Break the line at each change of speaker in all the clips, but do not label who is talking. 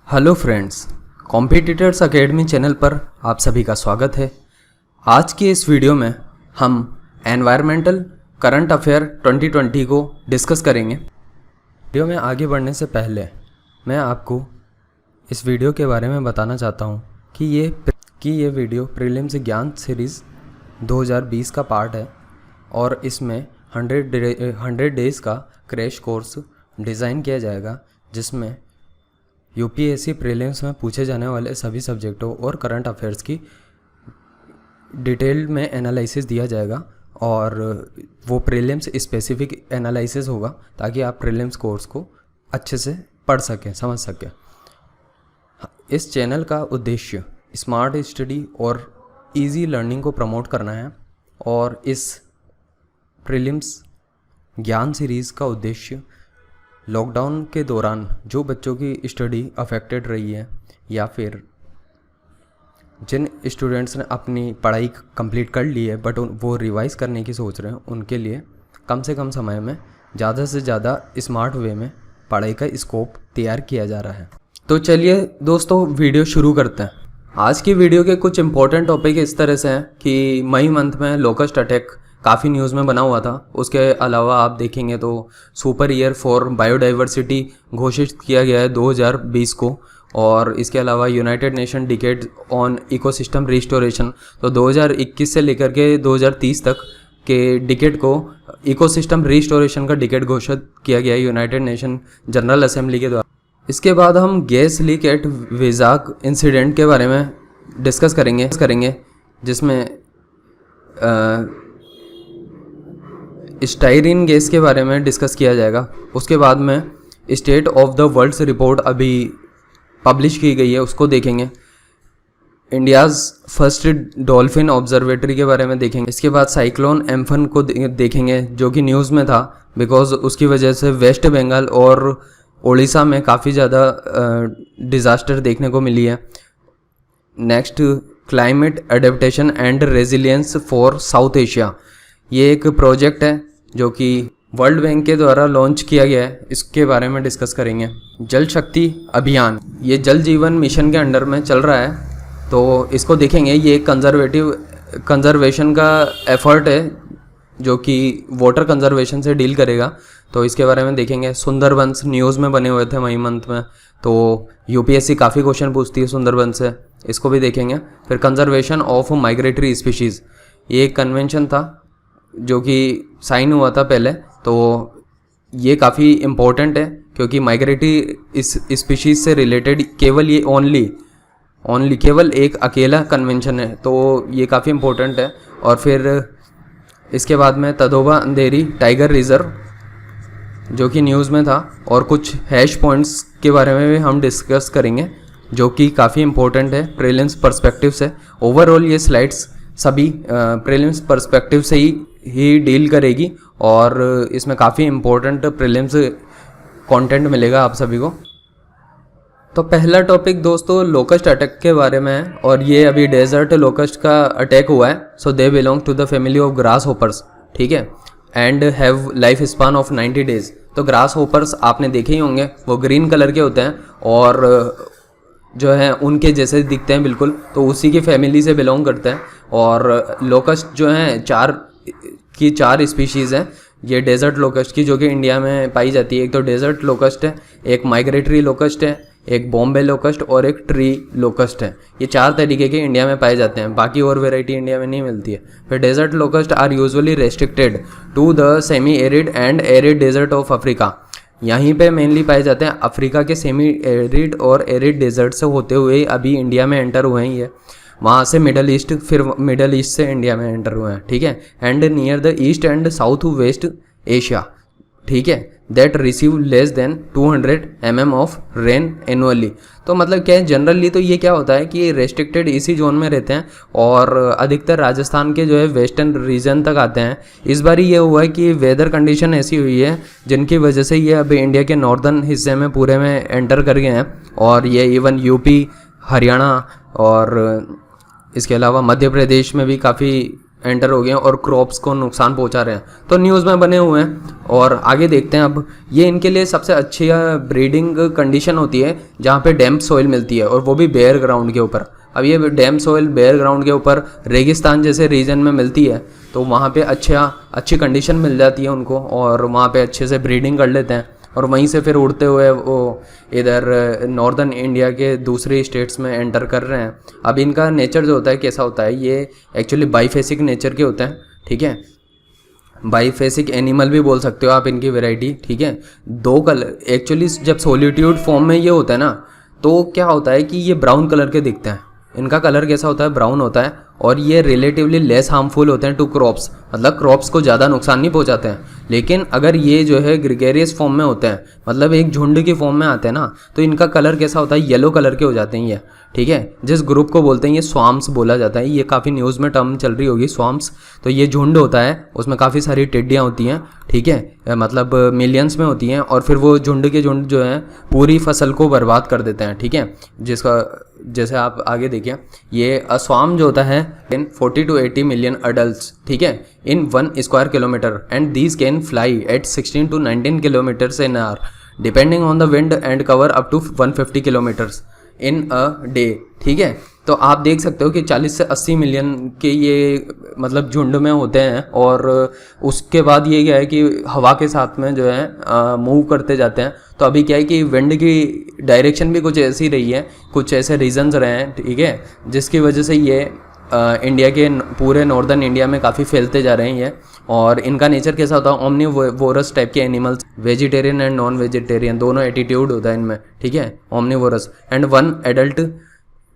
Hello friends, competitors academy channel पर आप सभी का स्वागत है। आज की इस वीडियो में हम एनवायरमेंटल करंट अफेयर 2020 को डिस्कस करेंगे। वीडियो में आगे बढ़ने से पहले मैं आपको इस वीडियो के बारे में बताना चाहता हूँ कि ये वीडियो प्रीलिम्स ज्ञान सीरीज़ 2020 का पार्ट है और इसमें 100 डेज़ का क्रैश कोर्स डिज़ाइन किया जाएगा, जिसमें यूपीएससी प्रीलिम्स में पूछे जाने वाले सभी सब्जेक्टों और करंट अफेयर्स की डिटेल में एनालिसिस दिया जाएगा और वो प्रीलिम्स स्पेसिफिक एनालिसिस होगा ताकि आप प्रीलिम्स कोर्स को अच्छे से पढ़ सकें, समझ सकें। इस चैनल का उद्देश्य स्मार्ट स्टडी और इजी लर्निंग को प्रमोट करना है और इस प्रीलिम्स ज्ञान सीरीज़ का उद्देश्य लॉकडाउन के दौरान जो बच्चों की स्टडी अफेक्टेड रही है या फिर जिन स्टूडेंट्स ने अपनी पढ़ाई कंप्लीट कर ली है बट वो रिवाइज करने की सोच रहे हैं, उनके लिए कम से कम समय में ज़्यादा से ज़्यादा स्मार्ट वे में पढ़ाई का स्कोप तैयार किया जा रहा है। तो चलिए दोस्तों, वीडियो शुरू करते हैं। आज की वीडियो के कुछ इंपॉर्टेंट टॉपिक इस तरह से हैं कि मई मंथ में लोकस्ट अटैक काफ़ी न्यूज़ में बना हुआ था। उसके अलावा आप देखेंगे तो सुपर ईयर फॉर बायोडाइवर्सिटी घोषित किया गया है 2020 को, और इसके अलावा United Nation decade on ecosystem restoration, तो 2021 से लेकर के 2030 तक के डिकेड को इकोसिस्टम रिस्टोरेशन का डिकेड घोषित किया गया है यूनाइटेड नेशन जनरल असेंबली के द्वारा। इसके बाद हम गैस लीक एट विजाक इंसिडेंट के बारे में डिस्कस करेंगे जिसमें स्टाइरिन गैस के बारे में डिस्कस किया जाएगा। उसके बाद में state of the world's report अभी पब्लिश की गई है, उसको देखेंगे। इंडियाज़ फर्स्ट डॉल्फिन ऑब्जर्वेटरी के बारे में देखेंगे। इसके बाद साइक्लोन एम्फन को देखेंगे जो कि न्यूज़ में था बिकॉज उसकी वजह से वेस्ट बंगाल और उड़ीसा में काफ़ी ज़्यादा डिज़ास्टर देखने को मिली है। Next, climate adaptation and resilience for south Asia, ये एक प्रोजेक्ट है जो कि वर्ल्ड बैंक के द्वारा लॉन्च किया गया है, इसके बारे में डिस्कस करेंगे। जल शक्ति अभियान, ये जल जीवन मिशन के अंडर में चल रहा है, तो इसको देखेंगे। ये एक कंजर्वेशन का एफर्ट है जो कि वाटर कंजर्वेशन से डील करेगा, तो इसके बारे में देखेंगे। सुंदरबंस न्यूज़ में बने हुए थे मई मंथ में, तो यूपीएससी काफ़ी क्वेश्चन पूछती है सुंदरबंस से, इसको भी देखेंगे। फिर कंजर्वेशन ऑफ माइग्रेटरी स्पीशीज़, ये एक कन्वेंशन था जो कि साइन हुआ था पहले, तो ये काफ़ी इम्पोर्टेंट है क्योंकि माइग्रेटरी इस स्पीशीज़ से रिलेटेड केवल ये ओनली केवल एक अकेला कन्वेंशन है, तो ये काफ़ी इम्पोर्टेंट है। और फिर इसके बाद में तदोबा अंधेरी टाइगर रिजर्व जो कि न्यूज़ में था, और कुछ हैश पॉइंट्स के बारे में भी हम डिस्कस करेंगे जो कि काफ़ी इम्पोर्टेंट है प्रीलिम्स पर्सपेक्टिव से। ओवरऑल ये स्लाइड्स सभी प्रीलिम्स पर्सपेक्टिव से ही डील करेगी और इसमें काफ़ी इम्पोर्टेंट प्रीलिम्स कंटेंट मिलेगा आप सभी को। तो पहला टॉपिक दोस्तों लोकस्ट अटैक के बारे में है, और ये अभी डेजर्ट लोकस्ट का अटैक हुआ है। So they belong to the family of grasshoppers, ठीक है, and have life span of 90 days. तो ग्रास होपर्स आपने देखे ही होंगे, वो ग्रीन कलर के होते हैं और जो है उनके जैसे दिखते हैं बिल्कुल, तो उसी की फैमिली से बिलोंग करते हैं। और लोकस्ट जो हैं चार स्पीशीज़ हैं ये डेजर्ट लोकस्ट की, जो कि इंडिया में पाई जाती है। एक तो डेजर्ट लोकस्ट है, एक माइग्रेटरी लोकस्ट है, एक बॉम्बे लोकस्ट और एक ट्री लोकस्ट है। ये 4 तरीके के इंडिया में पाए जाते हैं, बाकी और वेराइटी इंडिया में नहीं मिलती है। फिर desert locust are usually restricted to the semi arid and arid desert of Africa, यहीं पे मेनली पाए जाते हैं। अफ्रीका के सेमी एरिड और एरिड डेजर्ट से होते हुए अभी इंडिया में एंटर हुए हैं ये, वहाँ से मिडल ईस्ट, फिर मिडल ईस्ट से इंडिया में एंटर हुए हैं, ठीक है। And near the east and south west Asia, ठीक है, that receive less than 200 mm of rain annually. तो मतलब क्या है, जनरली तो ये क्या होता है कि रेस्ट्रिक्टेड इसी जोन में रहते हैं और अधिकतर राजस्थान के जो है वेस्टर्न रीजन तक आते हैं। इस बार ये हुआ है कि वेदर कंडीशन ऐसी हुई है जिनकी वजह से ये अभी इंडिया के नॉर्दर्न हिस्से में पूरे में एंटर कर गए हैं, और ये इवन यूपी, हरियाणा और इसके अलावा मध्य प्रदेश में भी काफ़ी एंटर हो गए हैं और क्रॉप्स को नुकसान पहुंचा रहे हैं, तो न्यूज़ में बने हुए हैं। और आगे देखते हैं अब, ये इनके लिए सबसे अच्छी ब्रीडिंग कंडीशन होती है जहाँ पे डैम्प सॉइल मिलती है, और वो भी बेयर ग्राउंड के ऊपर। अब ये डैम्प सॉइल बेयर ग्राउंड के ऊपर रेगिस्तान जैसे रीजन में मिलती है, तो वहाँ पे अच्छी कंडीशन मिल जाती है उनको, और वहाँ पे अच्छे से ब्रीडिंग कर लेते हैं, और वहीं से फिर उड़ते हुए वो इधर नॉर्दर्न इंडिया के दूसरे स्टेट्स में एंटर कर रहे हैं। अब इनका नेचर जो होता है कैसा होता है, ये एक्चुअली बाईफेसिक नेचर के होते हैं, ठीक है। बाईफेसिक एनिमल भी बोल सकते हो आप इनकी वैरायटी, ठीक है। दो कलर एक्चुअली जब सॉलिट्यूड फॉर्म में ये होता है ना, तो क्या होता है कि ये ब्राउन कलर के दिखते हैं। इनका कलर कैसा होता है, ब्राउन होता है, और ये रिलेटिवली लेस हार्मफुल होते हैं टू क्रॉप्स, मतलब क्रॉप्स को ज़्यादा नुकसान नहीं पहुंचाते हैं। लेकिन अगर ये जो है ग्रिगेरियस फॉर्म में होते हैं, मतलब एक झुंड की फॉर्म में आते हैं ना, तो इनका कलर कैसा होता है, येलो कलर के हो जाते हैं ये, ठीक है। जिस ग्रुप को बोलते हैं ये स्वाम्स बोला जाता है, ये काफ़ी न्यूज़ में टर्म चल रही होगी स्वाम्स। तो ये झुंड होता है, उसमें काफ़ी सारी टिड्डियाँ होती हैं, ठीक है, मतलब मिलियंस में होती हैं, और फिर वो झुंड के झुंड जो है पूरी फसल को बर्बाद कर देते हैं, ठीक है। जिसका जैसे आप आगे देखिए, ये स्वाम जो होता है इन 40 to 80 मिलियन अडल्ट्स, ठीक है, in 1 square kilometre, and these can fly at 16 to 19 kilometres in hour depending on the wind and cover up to 150 kilometres in a day, ठीक है। तो आप देख सकते हो कि 40 से 80 मिलियन के ये मतलब झुंड में होते हैं, और उसके बाद ये क्या है कि हवा के साथ में जो है मूव करते जाते हैं। तो अभी क्या है कि विंड की डायरेक्शन भी कुछ ऐसी रही है, कुछ ऐसे रीजंस रहे हैं, ठीक है, जिसकी वजह से ये इंडिया के पूरे नॉर्दर्न इंडिया में काफ़ी फैलते जा रहे हैं ये। और इनका नेचर कैसा होता है, ओमनीवोरस टाइप के animals, vegetarian and non vegetarian दोनों एटीट्यूड होता है इनमें, ठीक है, omnivorous. And 1 adult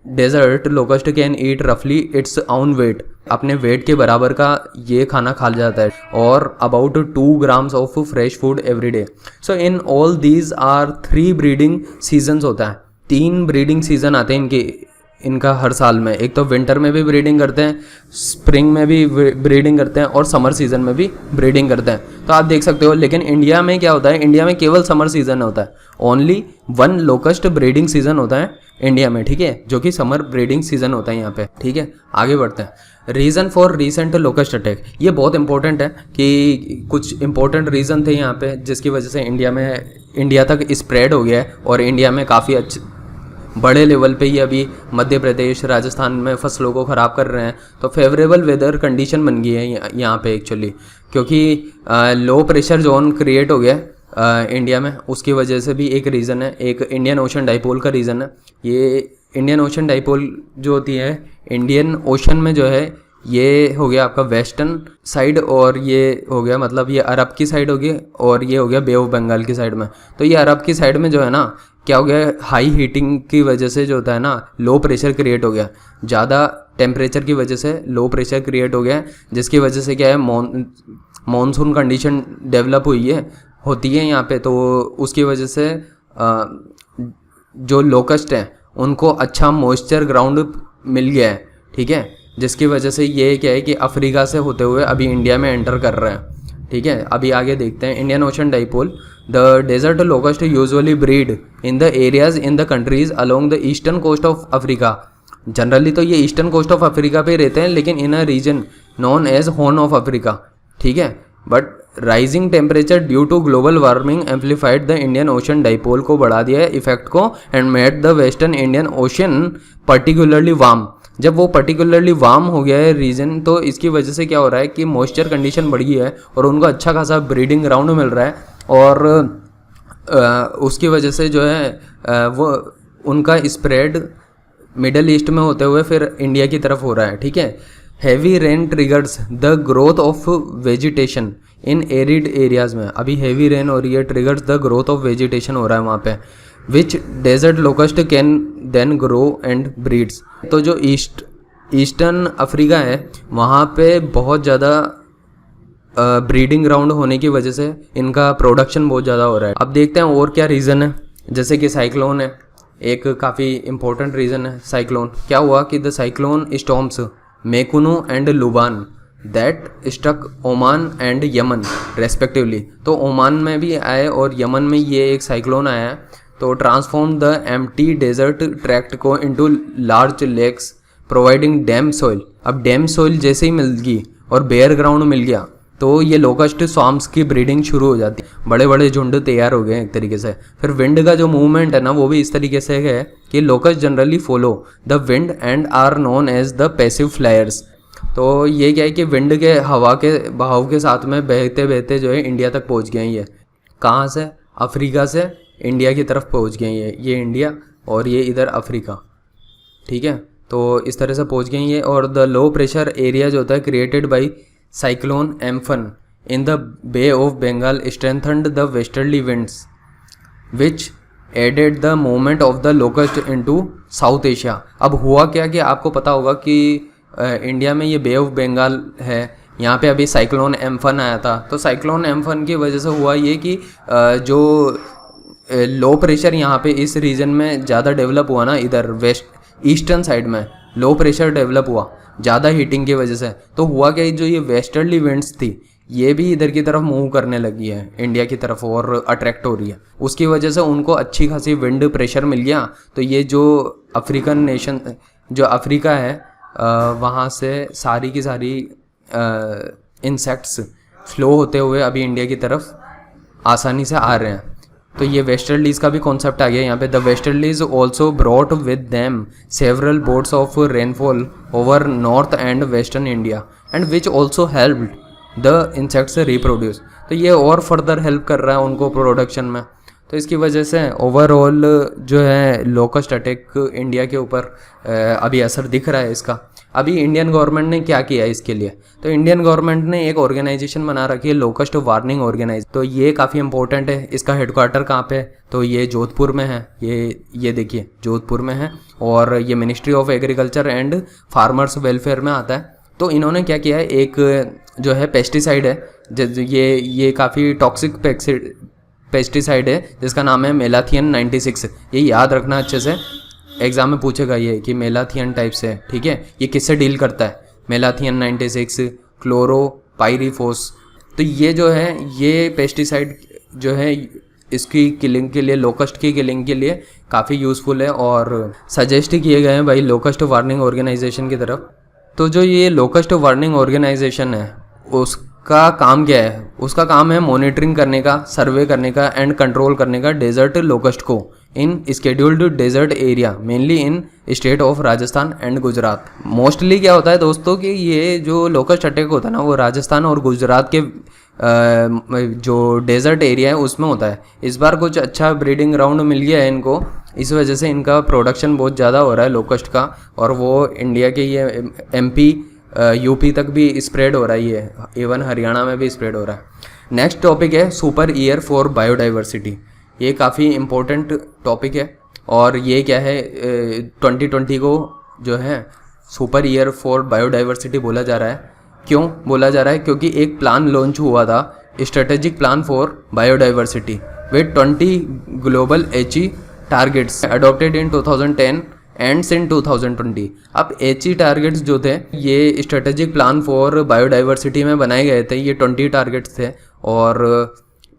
desert locust can eat रफली इट्स ओन वेट, अपने वेट के बराबर का ये खाना खा जाता है, और about 2 grams of fresh food every day. So in all these are 3 breeding seasons होता है, 3 ब्रीडिंग सीजन आते हैं इनका हर साल में। एक तो विंटर में भी ब्रीडिंग करते हैं, स्प्रिंग में भी ब्रीडिंग करते हैं, और समर सीजन में भी ब्रीडिंग करते हैं। तो आप देख सकते हो, लेकिन इंडिया में क्या होता है, इंडिया में केवल समर सीजन होता है, ओनली 1 लोकस्ट ब्रीडिंग सीजन होता है इंडिया में, ठीक है, जो कि समर ब्रीडिंग सीजन होता है यहाँ पे, ठीक है। आगे बढ़ते हैं, reason for recent locust attack. ये बहुत इंपॉर्टेंट है कि कुछ इंपॉर्टेंट रीज़न थे यहाँ पे जिसकी वजह से इंडिया तक स्प्रेड हो गया है, और इंडिया में काफ़ी अच्छे बड़े लेवल पे ही अभी मध्य प्रदेश राजस्थान में फसलों को ख़राब कर रहे हैं। तो फेवरेबल वेदर कंडीशन बन गई है यहाँ पे एक्चुअली, क्योंकि लो प्रेशर जोन क्रिएट हो गया इंडिया में, उसकी वजह से भी एक रीज़न है। एक इंडियन ओशन डाइपोल का रीज़न है। ये इंडियन ओशन डाइपोल जो होती है, इंडियन ओशन में जो है, ये हो गया आपका वेस्टर्न साइड, और ये हो गया मतलब ये अरब की साइड हो गई, और ये हो गया बे ऑफ बंगाल की साइड में। तो ये अरब की साइड में जो है ना, क्या हो गया, हाई हीटिंग की वजह से जो होता है ना, लो प्रेशर क्रिएट हो गया, ज़्यादा टेम्परेचर की वजह से लो प्रेशर क्रिएट हो गया, जिसकी वजह से क्या है, मॉनसून कंडीशन डेवलप होती है यहाँ पे। तो उसकी वजह से जो लोकस्ट हैं उनको अच्छा मॉइस्चर ग्राउंड मिल गया है, ठीक है, जिसकी वजह से ये क्या है कि अफ्रीका से होते हुए अभी इंडिया में एंटर कर रहे हैं, ठीक है। अभी आगे देखते हैं, Indian Ocean dipole. The desert locust usually breed in the areas in the countries along the eastern coast of Africa. Generally तो ये ईस्टर्न कोस्ट ऑफ अफ्रीका पे रहते हैं, लेकिन in a region known as horn of Africa, ठीक है। But rising temperature due to global warming amplified the Indian Ocean dipole को बढ़ा दिया है इफेक्ट को, and made the western Indian Ocean particularly warm. जब वो पर्टिकुलरली वार्म हो गया है रीजन, तो इसकी वजह से क्या हो रहा है कि मॉइस्चर कंडीशन बढ़ गई है, और उनको अच्छा खासा ब्रीडिंग ग्राउंड मिल रहा है, और उसकी वजह से जो है वो उनका स्प्रेड मिडल ईस्ट में होते हुए फिर इंडिया की तरफ हो रहा है, ठीक है। Heavy rain triggers the growth of vegetation in arid areas में। अभी हैवी रेन हो रही है, triggers the growth of vegetation हो रहा है वहाँ पे, which desert locust can then grow and breeds. तो जो ईस्टर्न अफ्रीका है, वहाँ पे बहुत ज़्यादा ब्रीडिंग ग्राउंड होने की वजह से इनका प्रोडक्शन बहुत ज़्यादा हो रहा है। अब देखते हैं और क्या रीज़न है, जैसे कि साइक्लोन है, एक काफ़ी इंपॉर्टेंट रीज़न है साइक्लोन। क्या हुआ कि the cyclone storms Mekunu and Luban that struck Oman and Yemen respectively. तो ओमान में भी आए और यमन में ये एक साइक्लोन आया है, तो transform the empty desert tract को into large lakes providing damp soil. अब डैम सॉइल जैसे ही मिल गई और बेयर ग्राउंड मिल गया तो ये लोकस्ट स्वाम्स की ब्रीडिंग शुरू हो जाती है, बड़े बड़े झुंड तैयार हो गए एक तरीके से। फिर विंड का जो मूवमेंट है ना वो भी इस तरीके से है कि locust generally follow the wind and are known as the passive flyers. तो ये क्या है कि विंड के हवा के बहाव के साथ में बहते बहते जो है इंडिया तक पहुंच गए। ये कहाँ से? अफ्रीका से इंडिया की तरफ पहुंच गए। ये इंडिया और ये इधर अफ्रीका, ठीक है। तो इस तरह से पहुंच गए ये। और द लो प्रेशर एरिया जो होता है created by cyclone Amphan in the bay of Bengal strengthened the westerly winds which aided the movement of the locust into South Asia. अब हुआ क्या कि आपको पता होगा कि इंडिया में ये बे ऑफ बंगाल है, यहाँ पे अभी साइक्लोन एम्फन आया था। तो साइक्लोन एम्फन की वजह से हुआ ये कि जो लो प्रेशर यहाँ पे इस रीजन में ज़्यादा डेवलप हुआ ना, इधर वेस्ट ईस्टर्न साइड में लो प्रेशर डेवलप हुआ ज़्यादा हीटिंग की वजह से। तो हुआ क्या, जो ये वेस्टर्ली विंड्स थी ये भी इधर की तरफ मूव करने लगी है इंडिया की तरफ और अट्रैक्ट हो रही है। उसकी वजह से उनको अच्छी खासी विंड प्रेशर मिल गया। तो ये जो अफ्रीकन नेशन जो अफ्रीका है वहाँ से सारी की सारी इंसेक्ट्स फ्लो होते हुए अभी इंडिया की तरफ आसानी से आ रहे हैं। तो ये वेस्टर्लीज का भी कॉन्सेप्ट आ गया यहाँ पे। The westerlies also brought with them several boats of rainfall over north and western India and which also helped the insects reproduce. तो ये और फर्दर हेल्प कर रहा है उनको प्रोडक्शन में। तो इसकी वजह से ओवरऑल जो है लोकस्ट अटैक इंडिया के ऊपर अभी असर दिख रहा है इसका। अभी इंडियन गवर्नमेंट ने क्या किया इसके लिए, तो इंडियन गवर्नमेंट ने एक ऑर्गेनाइजेशन बना रखी है लोकस्ट वार्निंग ऑर्गेनाइज। तो ये काफ़ी इंपॉर्टेंट है। इसका हेडक्वार्टर कहाँ पे, तो ये जोधपुर में है। ये देखिए जोधपुर में है और ये ministry of agriculture and farmers welfare में आता है। तो इन्होंने क्या किया है, एक जो है पेस्टिसाइड है, ये काफ़ी टॉक्सिक पेस्टिसाइड है जिसका नाम है मेलाथियन 96। ये याद रखना अच्छे से, एग्जाम में पूछेगा ये कि मेलाथियन टाइप से, ठीक है। ये किससे डील करता है, मेलाथियन 96 क्लोरोपाइरीफोस। तो ये जो है ये पेस्टिसाइड जो है इसकी किलिंग के लिए, लोकस्ट की किलिंग के लिए काफ़ी यूज़फुल है और सजेस्ट किए गए हैं भाई लोकस्ट वार्निंग ऑर्गेनाइजेशन की तरफ। तो जो ये लोकस्ट वार्निंग ऑर्गेनाइजेशन है उसका काम क्या है, उसका काम है मॉनिटरिंग करने का, सर्वे करने का एंड कंट्रोल करने का डेजर्ट लोकस्ट को in scheduled desert area mainly in state of Rajasthan and Gujarat. Mostly क्या होता है दोस्तों कि ये जो लोकस्ट अटैक होता है ना वो राजस्थान और गुजरात के जो डेजर्ट एरिया है उसमें होता है। इस बार कुछ अच्छा ब्रीडिंग ग्राउंड मिल गया है इनको, इस वजह से इनका प्रोडक्शन बहुत ज़्यादा हो रहा है लोकस्ट का और वो इंडिया के ये MP यूपी तक भी स्प्रेड हो रहा है, ये इवन हरियाणा में भी स्प्रेड हो रहा है। नेक्स्ट टॉपिक है सुपर ईयर फॉर बायोडाइवर्सिटी। ये काफ़ी इम्पोर्टेंट टॉपिक है और ये क्या है 2020 को जो है सुपर ईयर फॉर बायोडाइवर्सिटी बोला जा रहा है। क्यों बोला जा रहा है, क्योंकि एक प्लान लॉन्च हुआ था, strategic plan for biodiversity with 20 global HE targets adopted in 2010 ends in 2020। अब HE टारगेट्स जो थे ये स्ट्रेटेजिक प्लान फॉर बायोडाइवर्सिटी में बनाए गए थे, ये 20 टारगेट्स थे और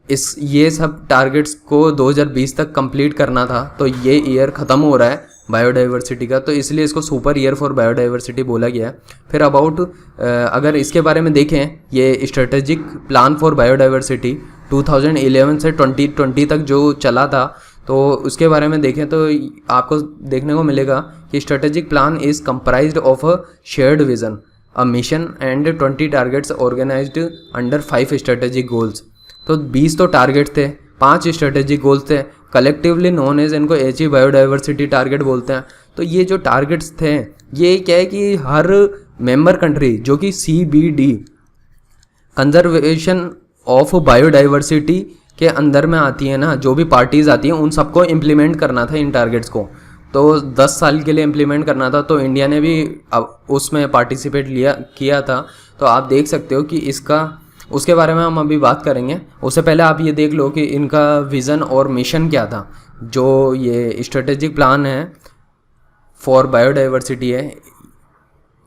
ये सब टारगेट्स को 2020 तक कंप्लीट करना था। तो ये ईयर ख़त्म हो रहा है बायोडाइवर्सिटी का, तो इसलिए इसको सुपर ईयर फॉर बायोडाइवर्सिटी बोला गया है। फिर अबाउट अगर इसके बारे में देखें, ये स्ट्रेटेजिक प्लान फॉर बायोडाइवर्सिटी 2011 से 2020 तक जो चला था, तो उसके बारे में देखें तो आपको देखने को मिलेगा कि strategic plan is comprised of a shared vision, a mission and 20 targets organized under 5 strategic goals. तो 20 तो टारगेट थे, 5 स्ट्रेटेजिक गोल्स थे, कलेक्टिवली नोन एज इनको HE बायोडाइवर्सिटी टारगेट बोलते हैं। तो ये जो टारगेट्स थे ये क्या है कि हर मेंबर कंट्री जो कि CBD कंजर्वेशन ऑफ बायोडाइवर्सिटी के अंदर में आती है ना, जो भी पार्टीज़ आती हैं उन सबको इम्प्लीमेंट करना था इन टारगेट्स को। तो 10 साल के लिए इम्प्लीमेंट करना था, तो इंडिया ने भी उसमें पार्टिसिपेट किया था। तो आप देख सकते हो कि उसके बारे में हम अभी बात करेंगे। उससे पहले आप ये देख लो कि इनका विज़न और मिशन क्या था। जो ये स्ट्रेटेजिक प्लान है फॉर बायोडाइवर्सिटी है,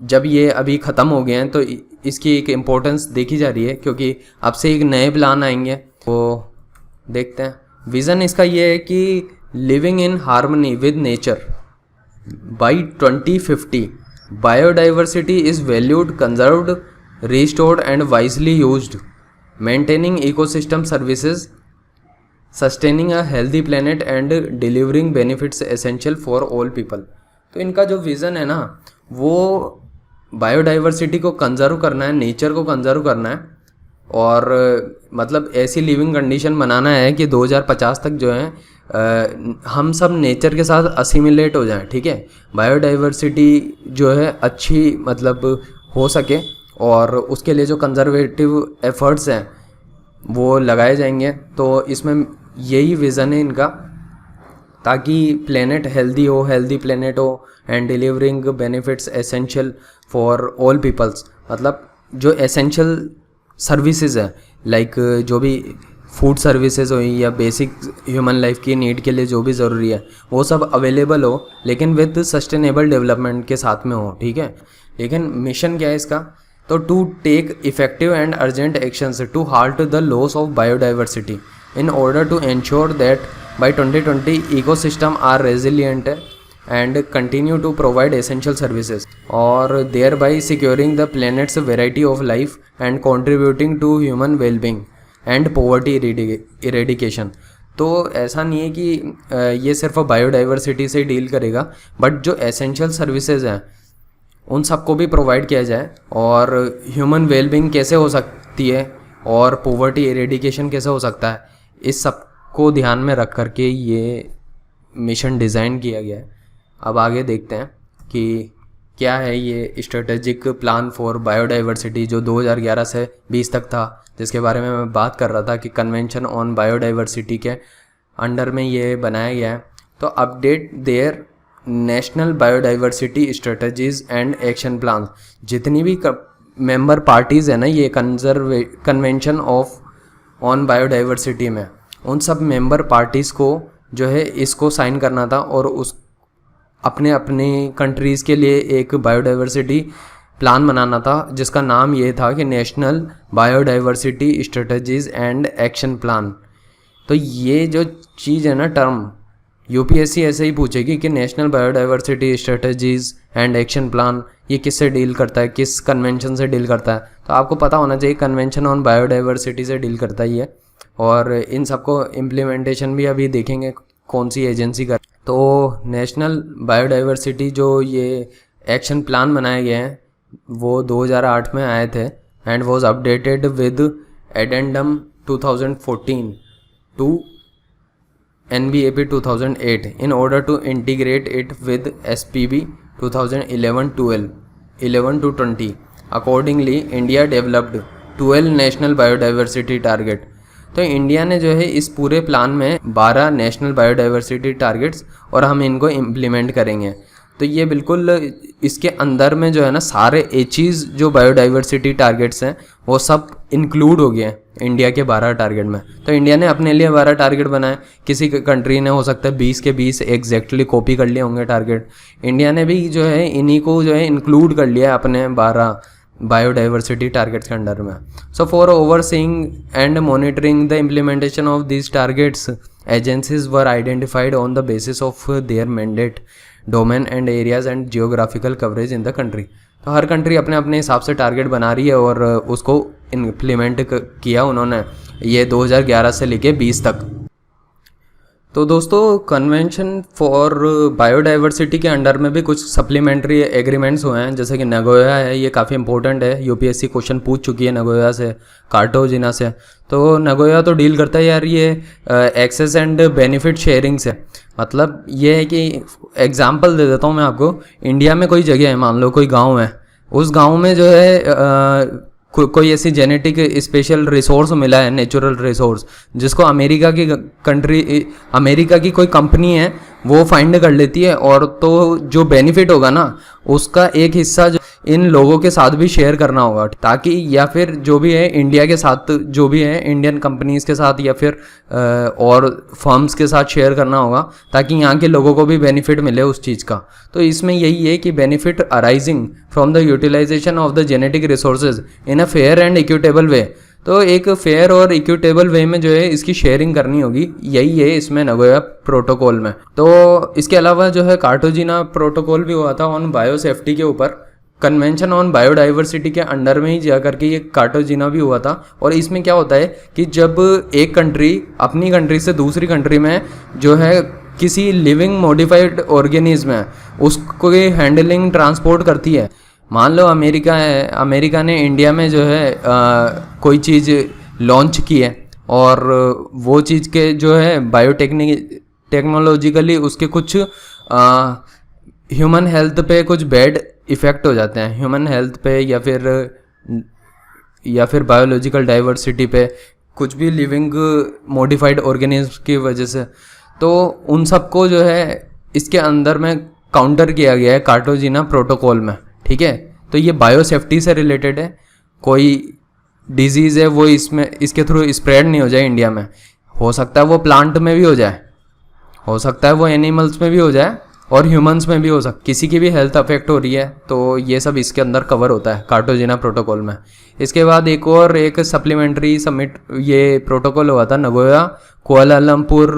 जब ये अभी ख़त्म हो गए हैं तो इसकी एक इम्पोर्टेंस देखी जा रही है, क्योंकि अब से एक नए प्लान आएंगे, वो देखते हैं। विज़न इसका ये है कि living in harmony with nature by 2050 biodiversity is valued, conserved restored and wisely used, maintaining ecosystem services, sustaining a healthy planet and delivering benefits essential for all people। तो इनका जो विज़न है ना वो बायोडाइवर्सिटी को कंजर्व करना है, nature को कंजर्व करना है और मतलब ऐसी लिविंग कंडीशन बनाना है कि 2050 तक जो है हम सब नेचर के साथ असिमिलेट हो जाएं, ठीक है। बायोडाइवर्सिटी जो है अच्छी मतलब हो सके और उसके लिए जो कंजर्वेटिव एफर्ट्स हैं वो लगाए जाएंगे। तो इसमें यही विज़न है इनका, ताकि प्लेनेट हेल्दी हो, हेल्दी प्लेनेट हो and delivering benefits essential for all peoples. मतलब जो एसेंशियल सर्विसेज है लाइक जो भी फूड सर्विसेज हुई या बेसिक ह्यूमन लाइफ की नीड के लिए जो भी ज़रूरी है वो सब अवेलेबल हो, लेकिन विद सस्टेनेबल डेवलपमेंट के साथ में हो, ठीक है। लेकिन मिशन क्या है इसका, तो to take effective and urgent actions to halt the loss of biodiversity in order to ensure that by 2020 ecosystem are resilient and continue to provide essential services or thereby securing the planet's variety of life and contributing to human well-being and poverty eradication। तो ऐसा नहीं है कि ये सिर्फ biodiversity से deal करेगा, but जो एसेंशियल सर्विसेज हैं उन सबको भी प्रोवाइड किया जाए और ह्यूमन वेलबींग कैसे हो सकती है और पोवर्टी एरेडिकेशन कैसे हो सकता है, इस सब को ध्यान में रख करके ये मिशन डिज़ाइन किया गया है। अब आगे देखते हैं कि क्या है ये स्ट्रेटेजिक प्लान फॉर बायोडाइवर्सिटी जो 2011 से 20 तक था, जिसके बारे में मैं बात कर रहा था कि कन्वेंशन ऑन बायोडाइवर्सिटी के अंडर में ये बनाया गया है। तो update their national biodiversity strategies and action plan. जितनी भी मेंबर पार्टीज़ है ना ये कन्वेंशन ऑफ ऑन बायोडाइवर्सिटी में, उन सब मेंबर पार्टीज़ को जो है इसको साइन करना था और उस अपने अपने कंट्रीज़ के लिए एक बायोडाइवर्सिटी प्लान बनाना था, जिसका नाम ये था कि national biodiversity strategies and action plan. तो ये जो चीज़ है ना टर्म, यूपीएससी ऐसे ही पूछेगी कि national biodiversity strategies and action plan ये किससे डील करता है, किस कन्वेंशन से डील करता है। तो आपको पता होना चाहिए कन्वेंशन ऑन बायोडाइवर्सिटी से डील करता ही है। और इन सबको इम्प्लीमेंटेशन भी अभी देखेंगे कौन सी एजेंसी कर। तो नेशनल बायोडाइवर्सिटी जो ये एक्शन प्लान बनाए गए हैं वो 2008 में आए थे and was updated with addendum 2014 to NBAP 2008 in order to integrate it with SPB 2011 to 20। Accordingly, India developed 12 national biodiversity target। तो इंडिया ने जो है इस पूरे प्लान में 12 नेशनल बायोडाइवर्सिटी टारगेट्स और हम इनको इम्प्लीमेंट करेंगे। तो ये बिल्कुल इसके अंदर में जो है ना सारे एचीज़ जो बायोडाइवर्सिटी टारगेट्स हैं वो सब इंक्लूड हो गए हैं इंडिया के 12 टारगेट में। तो इंडिया ने अपने लिए 12 टारगेट बनाए, किसी कंट्री ने हो सकता है 20 के 20 एग्जैक्टली कॉपी कर लिए होंगे टारगेट। इंडिया ने भी जो है इन्हीं को जो है इंक्लूड कर लिया अपने 12 बायोडाइवर्सिटी टारगेट्स के अंडर में। So for overseeing and monitoring the implementation of these targets agencies were identified on the basis of their mandate, domain and areas and geographical coverage in the country. तो हर country अपने अपने हिसाब से target बना रही है और उसको इम्प्लीमेंट किया उन्होंने ये 2011 से लेके 20 तक। तो दोस्तों कन्वेंशन फॉर बायोडाइवर्सिटी के अंडर में भी कुछ सप्लीमेंट्री एग्रीमेंट्स हुए हैं, जैसे कि नगोया है, ये काफ़ी इंपॉर्टेंट है, यूपीएससी क्वेश्चन पूछ चुकी है नगोया से, कार्टागोना से। तो नगोया तो डील करता है यार ये एक्सेस एंड बेनिफिट शेयरिंग से। मतलब ये है कि एग्जांपल दे देता हूँ मैं आपको। इंडिया में कोई जगह है, मान लो कोई गांव है, उस गांव में जो है कोई ऐसी जेनेटिक स्पेशल रिसोर्स मिला है, नेचुरल रिसोर्स, जिसको अमेरिका की कोई कंपनी है वो फाइंड कर लेती है, और तो जो बेनिफिट होगा ना उसका एक हिस्सा जो इन लोगों के साथ भी शेयर करना होगा, ताकि या फिर जो भी है इंडिया के साथ, जो भी है इंडियन कंपनीज के साथ या फिर और फर्म्स के साथ शेयर करना होगा, ताकि यहाँ के लोगों को भी बेनिफिट मिले उस चीज़ का। तो इसमें यही है कि benefit arising from the utilisation of the genetic resources in a fair and equitable way. तो एक फेयर और इक्विटेबल वे में जो है इसकी शेयरिंग करनी होगी, यही है इसमें नगोया प्रोटोकॉल में। तो इसके अलावा जो है कार्टागोना प्रोटोकॉल भी हुआ था ऑन बायो सेफ्टी के ऊपर कन्वेंशन ऑन बायोडाइवर्सिटी के अंडर में ही जा करके ये कार्टाजीना भी हुआ था। और इसमें क्या होता है कि जब एक कंट्री अपनी कंट्री से दूसरी कंट्री में जो है किसी लिविंग मॉडिफाइड ऑर्गेनिज्म है उसको हैंडलिंग ट्रांसपोर्ट करती है। मान लो अमेरिका है, अमेरिका ने इंडिया में जो है कोई चीज़ लॉन्च की है और वो चीज़ के जो है टेक्नोलॉजिकली उसके कुछ ह्यूमन हेल्थ पे कुछ बैड इफ़ेक्ट हो जाते हैं, ह्यूमन हेल्थ पे या फिर बायोलॉजिकल डाइवर्सिटी पे, कुछ भी लिविंग मॉडिफाइड ऑर्गेनिज्म की वजह से। तो उन सबको जो है इसके अंदर में काउंटर किया गया है कार्टाजीना प्रोटोकॉल में, ठीक है। तो ये बायोसेफ्टी से रिलेटेड है, कोई डिजीज़ है वो इसके थ्रू स्प्रेड नहीं हो जाए इंडिया में। हो सकता है वो प्लांट में भी हो जाए, हो सकता है वो एनिमल्स में भी हो जाए और ह्यूमंस में भी हो सकता, किसी की भी हेल्थ अफेक्ट हो रही है तो ये सब इसके अंदर कवर होता है कार्टाजीना प्रोटोकॉल में। इसके बाद एक सप्लीमेंट्री समिट ये प्रोटोकॉल हुआ था, Nagoya Kuala Lumpur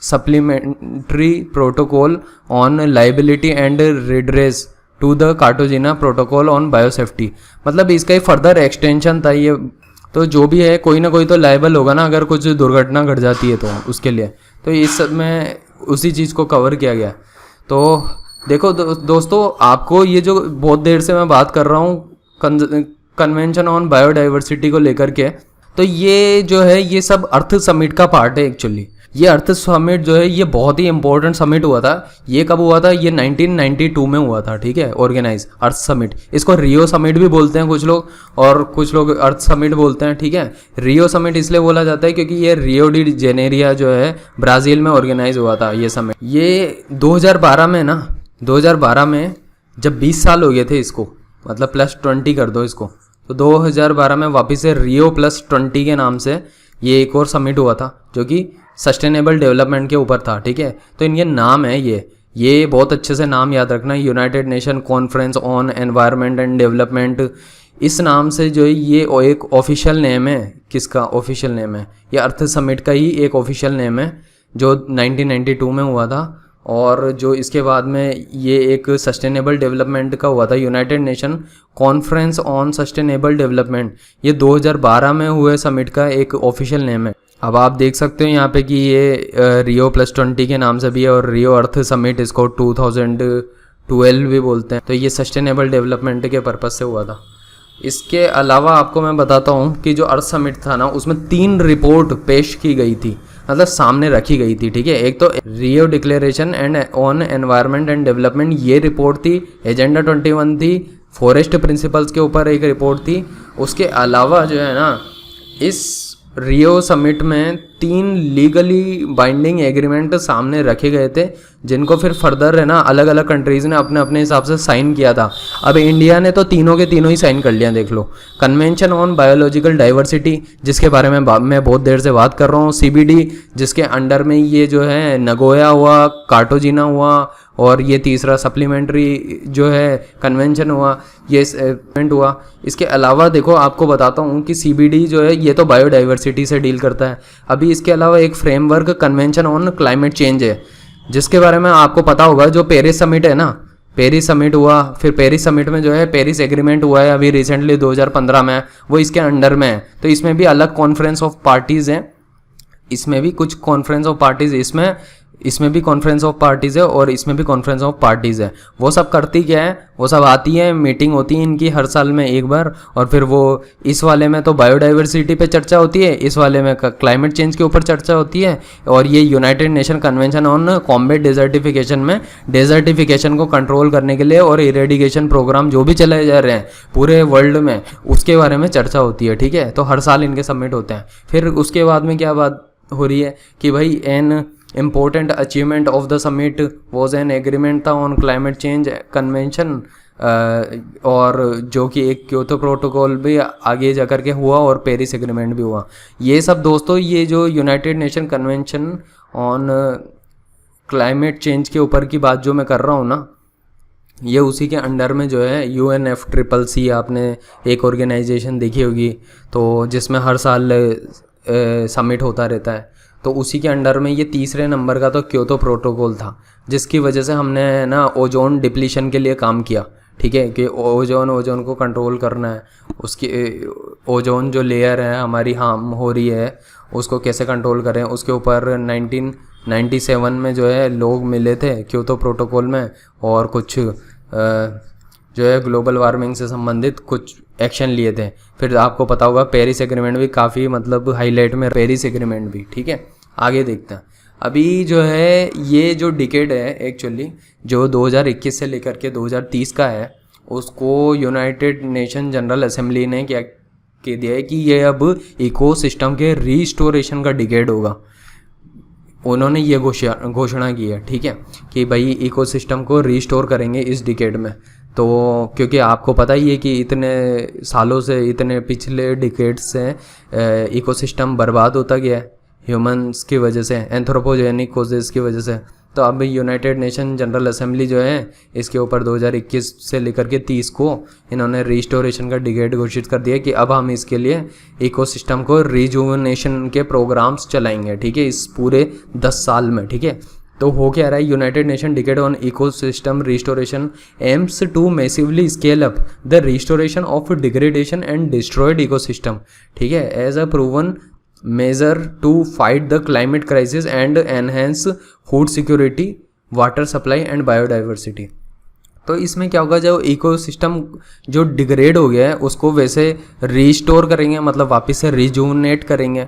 supplementary protocol on liability and redress to the Cartagena protocol on biosafety. मतलब इसका ही फर्दर एक्सटेंशन था ये। तो जो भी है कोई ना कोई तो लाइबल होगा ना अगर कुछ दुर्घटना घट जाती है तो उसके लिए, तो इस सब में उसी चीज़ को कवर किया गया। तो देखो दोस्तों, आपको ये जो बहुत देर से मैं बात कर रहा हूँ कन्वेंशन ऑन बायोडाइवर्सिटी को लेकर के, तो ये जो है ये सब अर्थ समिट का पार्ट है एक्चुअली। ये अर्थ समिट जो है ये बहुत ही इंपॉर्टेंट समिट हुआ था। ये कब हुआ था? ये 1992 में हुआ था, ठीक है, ऑर्गेनाइज अर्थ समिट। इसको रियो समिट भी बोलते हैं कुछ लोग और कुछ लोग अर्थ समिट बोलते हैं, ठीक है। रियो समिट इसलिए बोला जाता है क्योंकि ये रियो डी जेनेरिया जो है ब्राज़ील में ऑर्गेनाइज हुआ था ये समिट। ये 2012 में ना, 2012 में जब 20 साल हो गए थे इसको, मतलब +20 कर दो इसको, तो 2012 में वापस से रियो +20 के नाम से ये एक और समिट हुआ था जो कि सस्टेनेबल डेवलपमेंट के ऊपर था, ठीक है। तो इनके नाम है ये बहुत अच्छे से नाम याद रखना, United nation conference on environment and development. इस नाम से जो है ये एक ऑफिशियल नेम है। किसका ऑफिशियल नेम है? ये अर्थ समिट का ही एक ऑफिशियल नेम है जो 1992 में हुआ था। और जो इसके बाद में ये एक सस्टेनेबल डेवलपमेंट का हुआ था, United nation conference on sustainable development, ये 2012 में हुए समिट का एक ऑफिशियल नेम है। अब आप देख सकते हो यहाँ पे कि ये रियो +20 के नाम से भी है और रियो अर्थ समिट इसको 2012 भी बोलते हैं। तो ये सस्टेनेबल डेवलपमेंट के पर्पज़ से हुआ था। इसके अलावा आपको मैं बताता हूँ कि जो अर्थ समिट था ना उसमें 3 रिपोर्ट पेश की गई थी, मतलब सामने रखी गई थी, ठीक है। एक तो Rio declaration and on environment and development, ये रिपोर्ट थी। एजेंडा 21 थी, फॉरेस्ट प्रिंसिपल्स के ऊपर एक रिपोर्ट थी। उसके अलावा जो है ना इस रियो समिट में 3 लीगली बाइंडिंग एग्रीमेंट सामने रखे गए थे जिनको फिर फर्दर है ना अलग अलग कंट्रीज़ ने अपने अपने हिसाब से साइन किया था। अब इंडिया ने तो तीनों के तीनों ही साइन कर लिया, देख लो। कन्वेंशन ऑन बायोलॉजिकल डाइवर्सिटी जिसके बारे में मैं बहुत देर से बात कर रहा हूँ, CBD जिसके अंडर में ये जो है नगोया हुआ, कार्टाजीना हुआ और ये तीसरा सप्लीमेंट्री जो है कन्वेंशन हुआ, ये इवेंट हुआ। इसके अलावा देखो आपको बताता हूँ कि CBD जो है ये तो बायोडाइवर्सिटी से डील करता है। अभी इसके अलावा एक framework convention on climate change है जिसके बारे में आपको पता होगा, जो पेरिस समिट है ना, पेरिस समिट हुआ, फिर पेरिस समिट में जो है पेरिस एग्रीमेंट हुआ है अभी रिसेंटली 2015 में, वो इसके अंडर में है। तो इसमें भी अलग कॉन्फ्रेंस ऑफ पार्टीज़ हैं, इसमें भी कुछ कॉन्फ्रेंस ऑफ पार्टीज़, इसमें भी कॉन्फ्रेंस ऑफ पार्टीज़ है और इसमें भी कॉन्फ्रेंस ऑफ पार्टीज़ है। वो सब करती क्या है, वो सब आती है, मीटिंग होती है इनकी हर साल में एक बार, और फिर वो इस वाले में तो बायोडाइवर्सिटी पे चर्चा होती है, इस वाले में क्लाइमेट चेंज के ऊपर चर्चा होती है। और ये United nation convention on combat desertification में डेजर्टिफिकेशन को कंट्रोल करने के लिए और इरेडिकेशन प्रोग्राम जो भी चलाए जा रहे हैं पूरे वर्ल्ड में उसके बारे में चर्चा होती है, ठीक है। तो हर साल इनके सबमिट होते हैं। फिर उसके बाद में क्या बात हो रही है कि भाई N important achievement of the summit was an agreement था on climate change convention, और जो कि एक क्योतो प्रोटोकॉल भी आगे जा कर के हुआ और पेरिस एग्रीमेंट भी हुआ। ये सब दोस्तों ये जो United nation convention on climate change के ऊपर की बात जो मैं कर रहा हूँ ना, ये उसी के अंडर में जो है UNFCCC, आपने एक ऑर्गेनाइजेशन देखी होगी तो जिसमें हर साल समिट होता रहता है, तो उसी के अंडर में ये तीसरे नंबर का तो क्योतो प्रोटोकॉल था जिसकी वजह से हमने ना ओजोन डिप्लीशन के लिए काम किया, ठीक है, कि ओजोन को कंट्रोल करना है, उसकी ओजोन जो लेयर है हमारी हार्म हो रही है उसको कैसे कंट्रोल करें। उसके ऊपर 1997 में जो है लोग मिले थे क्योतो प्रोटोकॉल में, और कुछ जो है ग्लोबल वार्मिंग से संबंधित कुछ एक्शन लिए थे। फिर आपको पता होगा पेरिस एग्रीमेंट भी काफ़ी मतलब हाईलाइट में, पेरिस एग्रीमेंट भी। ठीक है, आगे देखते हैं। अभी जो है ये जो डिकेड है एक्चुअली जो 2021 से लेकर के 2030 का है, उसको यूनाइटेड नेशन जनरल असेंबली ने क्या कह दिया है कि ये अब इकोसिस्टम के रीस्टोरेशन का डिकेड होगा। उन्होंने ये घोषणा की है, ठीक है, कि भाई इकोसिस्टम को रीस्टोर करेंगे इस डिकेड में। तो क्योंकि आपको पता ही है कि इतने सालों से, इतने पिछले डिकेड्स से इकोसिस्टम बर्बाद होता गया है ह्यूमंस की वजह से, एंथ्रोपोजेनिक कॉजेज़ की वजह से। तो अब यूनाइटेड नेशन जनरल असेंबली जो है इसके ऊपर 2021 से लेकर के 30 को इन्होंने रिस्टोरेशन का डिकेड घोषित कर दिया कि अब हम इसके लिए इकोसिस्टम को रिजुवनेशन के प्रोग्राम्स चलाएंगे। ठीक है, इस पूरे 10 साल में। ठीक है, तो हो क्या रहा है, United Nation decade on ecosystem restoration aims to massively scale up the restoration of degradation and destroyed ecosystem. ठीक है, as a proven measure to fight the climate crisis and enhance food security, water supply and biodiversity. तो इसमें क्या होगा, जो ecosystem जो degrade हो गया है उसको वैसे रीस्टोर करेंगे, मतलब वापस से रिजुवनेट करेंगे।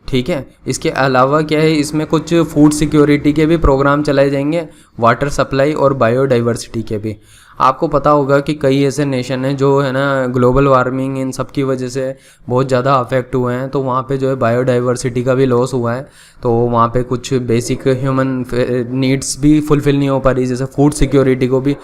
ठीक है, इसके अलावा क्या है, इसमें कुछ फूड सिक्योरिटी के भी प्रोग्राम चलाए जाएंगे, वाटर सप्लाई और बायोडाइवर्सिटी के भी। आपको पता होगा कि कई ऐसे नेशन हैं जो है ना ग्लोबल वार्मिंग इन सब की वजह से बहुत ज़्यादा अफेक्ट हुए हैं, तो वहाँ पे जो है बायोडाइवर्सिटी का भी लॉस हुआ है। तो वहाँ पे कुछ बेसिक ह्यूमन नीड्स भी फुलफ़िल नहीं हो पा रही, जैसे फूड सिक्योरिटी को भी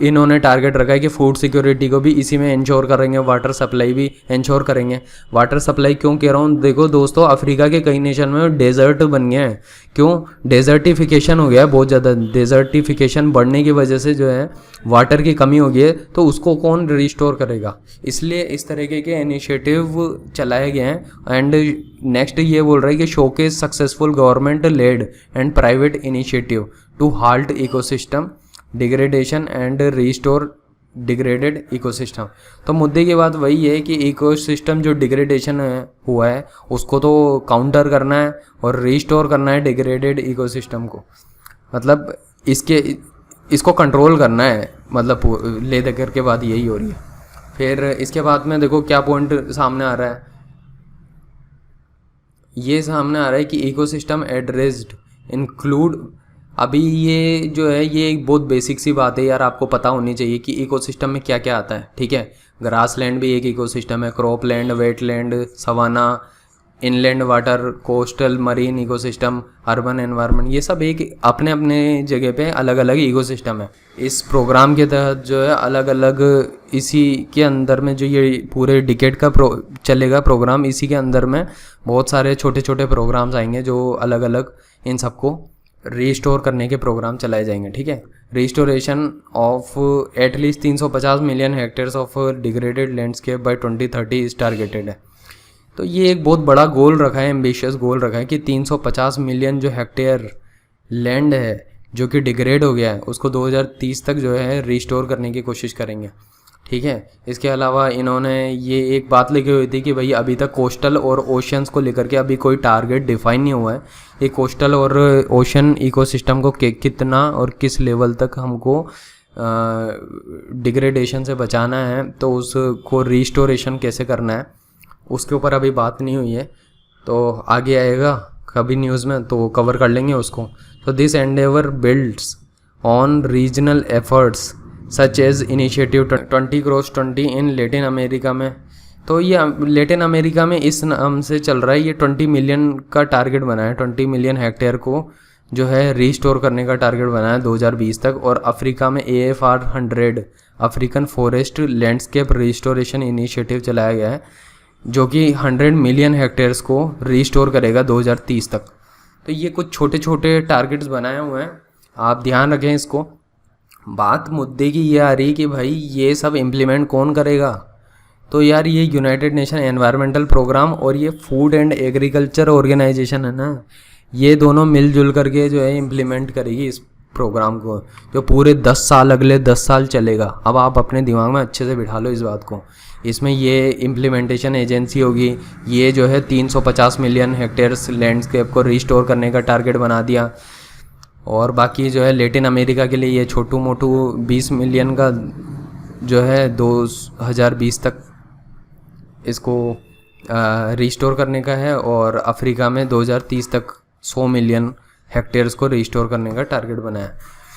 इन्होंने टारगेट रखा है कि फूड सिक्योरिटी को भी इसी में इंश्योर करेंगे, वाटर सप्लाई भी इंश्योर करेंगे। वाटर सप्लाई क्यों कह रहा हूँ, देखो दोस्तों, अफ्रीका के कई नेशन में डेजर्ट बन गए हैं। क्यों? डेजर्टिफिकेशन हो गया है बहुत ज़्यादा। डेजर्टिफिकेशन बढ़ने की वजह से जो है वाटर की कमी हो गई है, तो उसको कौन रिस्टोर करेगा, इसलिए इस तरीके के इनिशिएटिव चलाए गए हैं। एंड नेक्स्ट ये बोल रहा है कि showcase successful government led and private initiative to halt ecosystem degradation and restore degraded ecosystem. तो मुद्दे की बात वही है कि इकोसिस्टम जो डिग्रेडेशन हुआ है उसको तो काउंटर करना है और रीस्टोर करना है डिग्रेडेड इकोसिस्टम को, मतलब इसको कंट्रोल करना है, मतलब ले देकर के बात यही हो रही है। फिर इसके बाद में देखो क्या पॉइंट सामने आ रहा है, ये सामने आ रहा है कि इकोसिस्टम एड्रेस्ड इंक्लूड। अभी ये जो है ये एक बहुत बेसिक सी बात है यार, आपको पता होनी चाहिए कि इकोसिस्टम में क्या क्या आता है। ठीक है, ग्रास लैंड भी एक इकोसिस्टम है, crop land, wet land, savanna, inland water, coastal marine ecosystem, urban environment, ये सब एक अपने अपने जगह पे अलग अलग इकोसिस्टम है। इस प्रोग्राम के तहत जो है अलग अलग इसी के अंदर में जो ये पूरे डिकेड का चलेगा प्रोग्राम, इसी के अंदर में बहुत सारे छोटे छोटे प्रोग्राम्स आएंगे जो अलग अलग इन सबको रीस्टोर करने के प्रोग्राम चलाए जाएंगे। ठीक है, restoration of at least 350 million hectares of degraded landscape by 2030 is targeted है। तो ये एक बहुत बड़ा गोल रखा है, एम्बिशियस गोल रखा है कि 350 मिलियन जो हेक्टेयर लैंड है जो कि डिग्रेड हो गया है उसको 2030 तक जो है रिस्टोर करने की कोशिश करेंगे। ठीक है, इसके अलावा इन्होंने ये एक बात लिखी हुई थी कि भाई अभी तक कोस्टल और ओशंस को लेकर के अभी कोई टारगेट डिफाइन नहीं हुआ है। ये कोस्टल और ओशन इकोसिस्टम को कितना और किस लेवल तक हमको डिग्रेडेशन से बचाना है, तो उसको रिस्टोरेशन कैसे करना है उसके ऊपर अभी बात नहीं हुई है। तो आगे आएगा कभी न्यूज़ में तो कवर कर लेंगे उसको। तो this endeavour builds on regional efforts such as initiative 20x20 in Latin America में। तो ये लेटिन अमेरिका में इस नाम से चल रहा है, ये 20 मिलियन का टारगेट बना है, 20 मिलियन हेक्टेयर को जो है रीस्टोर करने का टारगेट बना है 2020 तक। और अफ्रीका में AFR 100 African forest landscape restoration initiative चलाया गया है जो कि 100 मिलियन हेक्टेयर्स को रीस्टोर करेगा 2030 तक। तो ये कुछ छोटे छोटे टारगेट्स बनाए हुए हैं, आप ध्यान रखें इसको। बात मुद्दे की ये आ रही कि भाई ये सब इम्प्लीमेंट कौन करेगा, तो यार ये यूनाइटेड नेशन एनवायरमेंटल प्रोग्राम और ये फूड एंड एग्रीकल्चर ऑर्गेनाइजेशन है ना, ये दोनों मिलजुल करके जो है इम्प्लीमेंट करेगी प्रोग्राम को, जो पूरे 10 साल, अगले 10 साल चलेगा। अब आप अपने दिमाग में अच्छे से बिठा लो इस बात को। इसमें ये इम्प्लीमेंटेशन एजेंसी होगी, ये जो है 350 मिलियन हेक्टेयर्स लैंडस्केप को रिस्टोर करने का टारगेट बना दिया। और बाकी जो है लेटिन अमेरिका के लिए ये छोटू मोटू 20 मिलियन का जो है 2020 तक इसको रिस्टोर करने का है, और अफ्रीका में 2030 तक 100 मिलियन हेक्टेयर्स को रिस्टोर करने का टारगेट बनाया।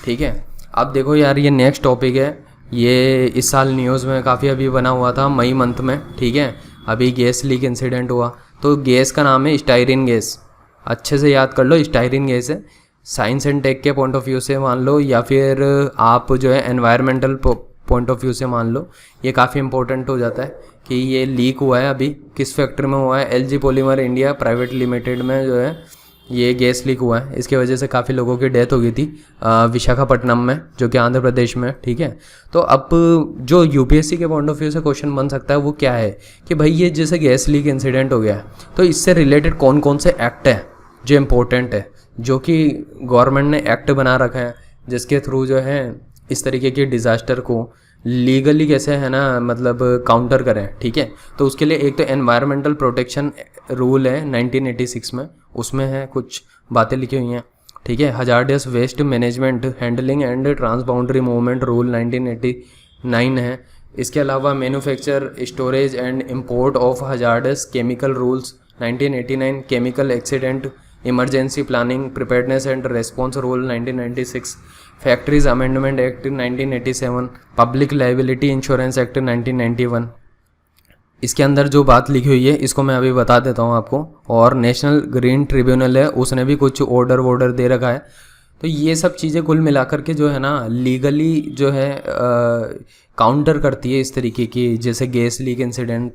ठीक है, अब देखो यार, ये नेक्स्ट टॉपिक है। ये इस साल न्यूज़ में काफ़ी अभी बना हुआ था, मई मंथ में। ठीक है, अभी गैस लीक इंसिडेंट हुआ। तो गैस का नाम है स्टाइरिन गैस, अच्छे से याद कर लो, स्टाइरिन गैस है। साइंस एंड टेक के पॉइंट ऑफ व्यू से मान लो, या फिर आप जो है एनवायरमेंटल पॉइंट ऑफ व्यू से मान लो, ये काफ़ी इंपॉर्टेंट हो जाता है कि ये लीक हुआ है। अभी किस फैक्ट्री में हुआ है? LG polymer India private limited में जो है ये गैस लीक हुआ है। इसकी वजह से काफ़ी लोगों की डेथ हो गई थी विशाखापट्टनम में, जो कि आंध्र प्रदेश में। ठीक है, तो अब जो यूपीएससी के पॉइंट ऑफ व्यू से क्वेश्चन बन सकता है वो क्या है कि भाई ये जैसे गैस लीक इंसिडेंट हो गया है, तो इससे रिलेटेड कौन कौन से एक्ट है जो इम्पोर्टेंट है, जो कि गवर्नमेंट ने एक्ट बना रखा है, जिसके थ्रू जो है इस तरीके के डिज़ास्टर को लीगली कैसे है ना, मतलब काउंटर करें। ठीक है, तो उसके लिए एक तो एनवायरमेंटल प्रोटेक्शन रूल है 1986 में, उसमें है कुछ बातें लिखी हुई हैं। ठीक है, hazardous waste management handling and transboundary movement rule 1989 है। इसके अलावा manufacture storage and import of hazardous chemical rules 1989, chemical accident emergency planning preparedness and response rule 1996, factories amendment act 1987, public liability insurance act 1991। इसके अंदर जो बात लिखी हुई है इसको मैं अभी बता देता हूँ आपको। और नेशनल ग्रीन ट्रिब्यूनल है, उसने भी कुछ ऑर्डर दे रखा है। तो ये सब चीज़ें कुल मिलाकर के जो है ना लीगली जो है काउंटर करती है इस तरीके की, जैसे गैस लीक इंसिडेंट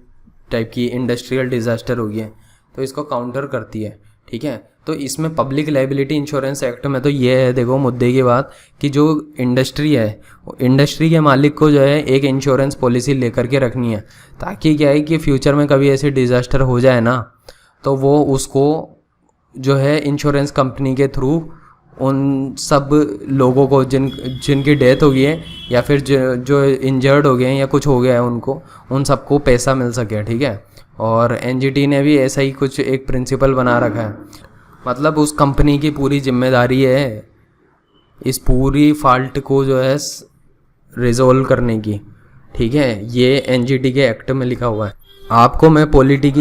टाइप की इंडस्ट्रियल डिज़ास्टर हो गई है, तो इसको काउंटर करती है। ठीक है, तो इसमें पब्लिक लाइबिलिटी इंश्योरेंस एक्ट में तो ये है, देखो मुद्दे की बात, कि जो इंडस्ट्री है, इंडस्ट्री के मालिक को जो है एक इंश्योरेंस पॉलिसी लेकर के रखनी है, ताकि क्या है कि फ्यूचर में कभी ऐसे डिज़ास्टर हो जाए ना, तो वो उसको जो है इंश्योरेंस कंपनी के थ्रू उन सब लोगों को जिनकी डेथ हो गई है, या फिर जो इंजर्ड हो गए हैं या कुछ हो गया है उनको, उन सबको पैसा मिल सके। ठीक है, और एनजीटी ने भी ऐसा ही कुछ एक प्रिंसिपल बना रखा है, मतलब उस कंपनी की पूरी जिम्मेदारी है इस पूरी फॉल्ट को जो है रिजोल्व करने की। ठीक है, ये एनजीटी के एक्ट में लिखा हुआ है। आपको मैं पॉलिटी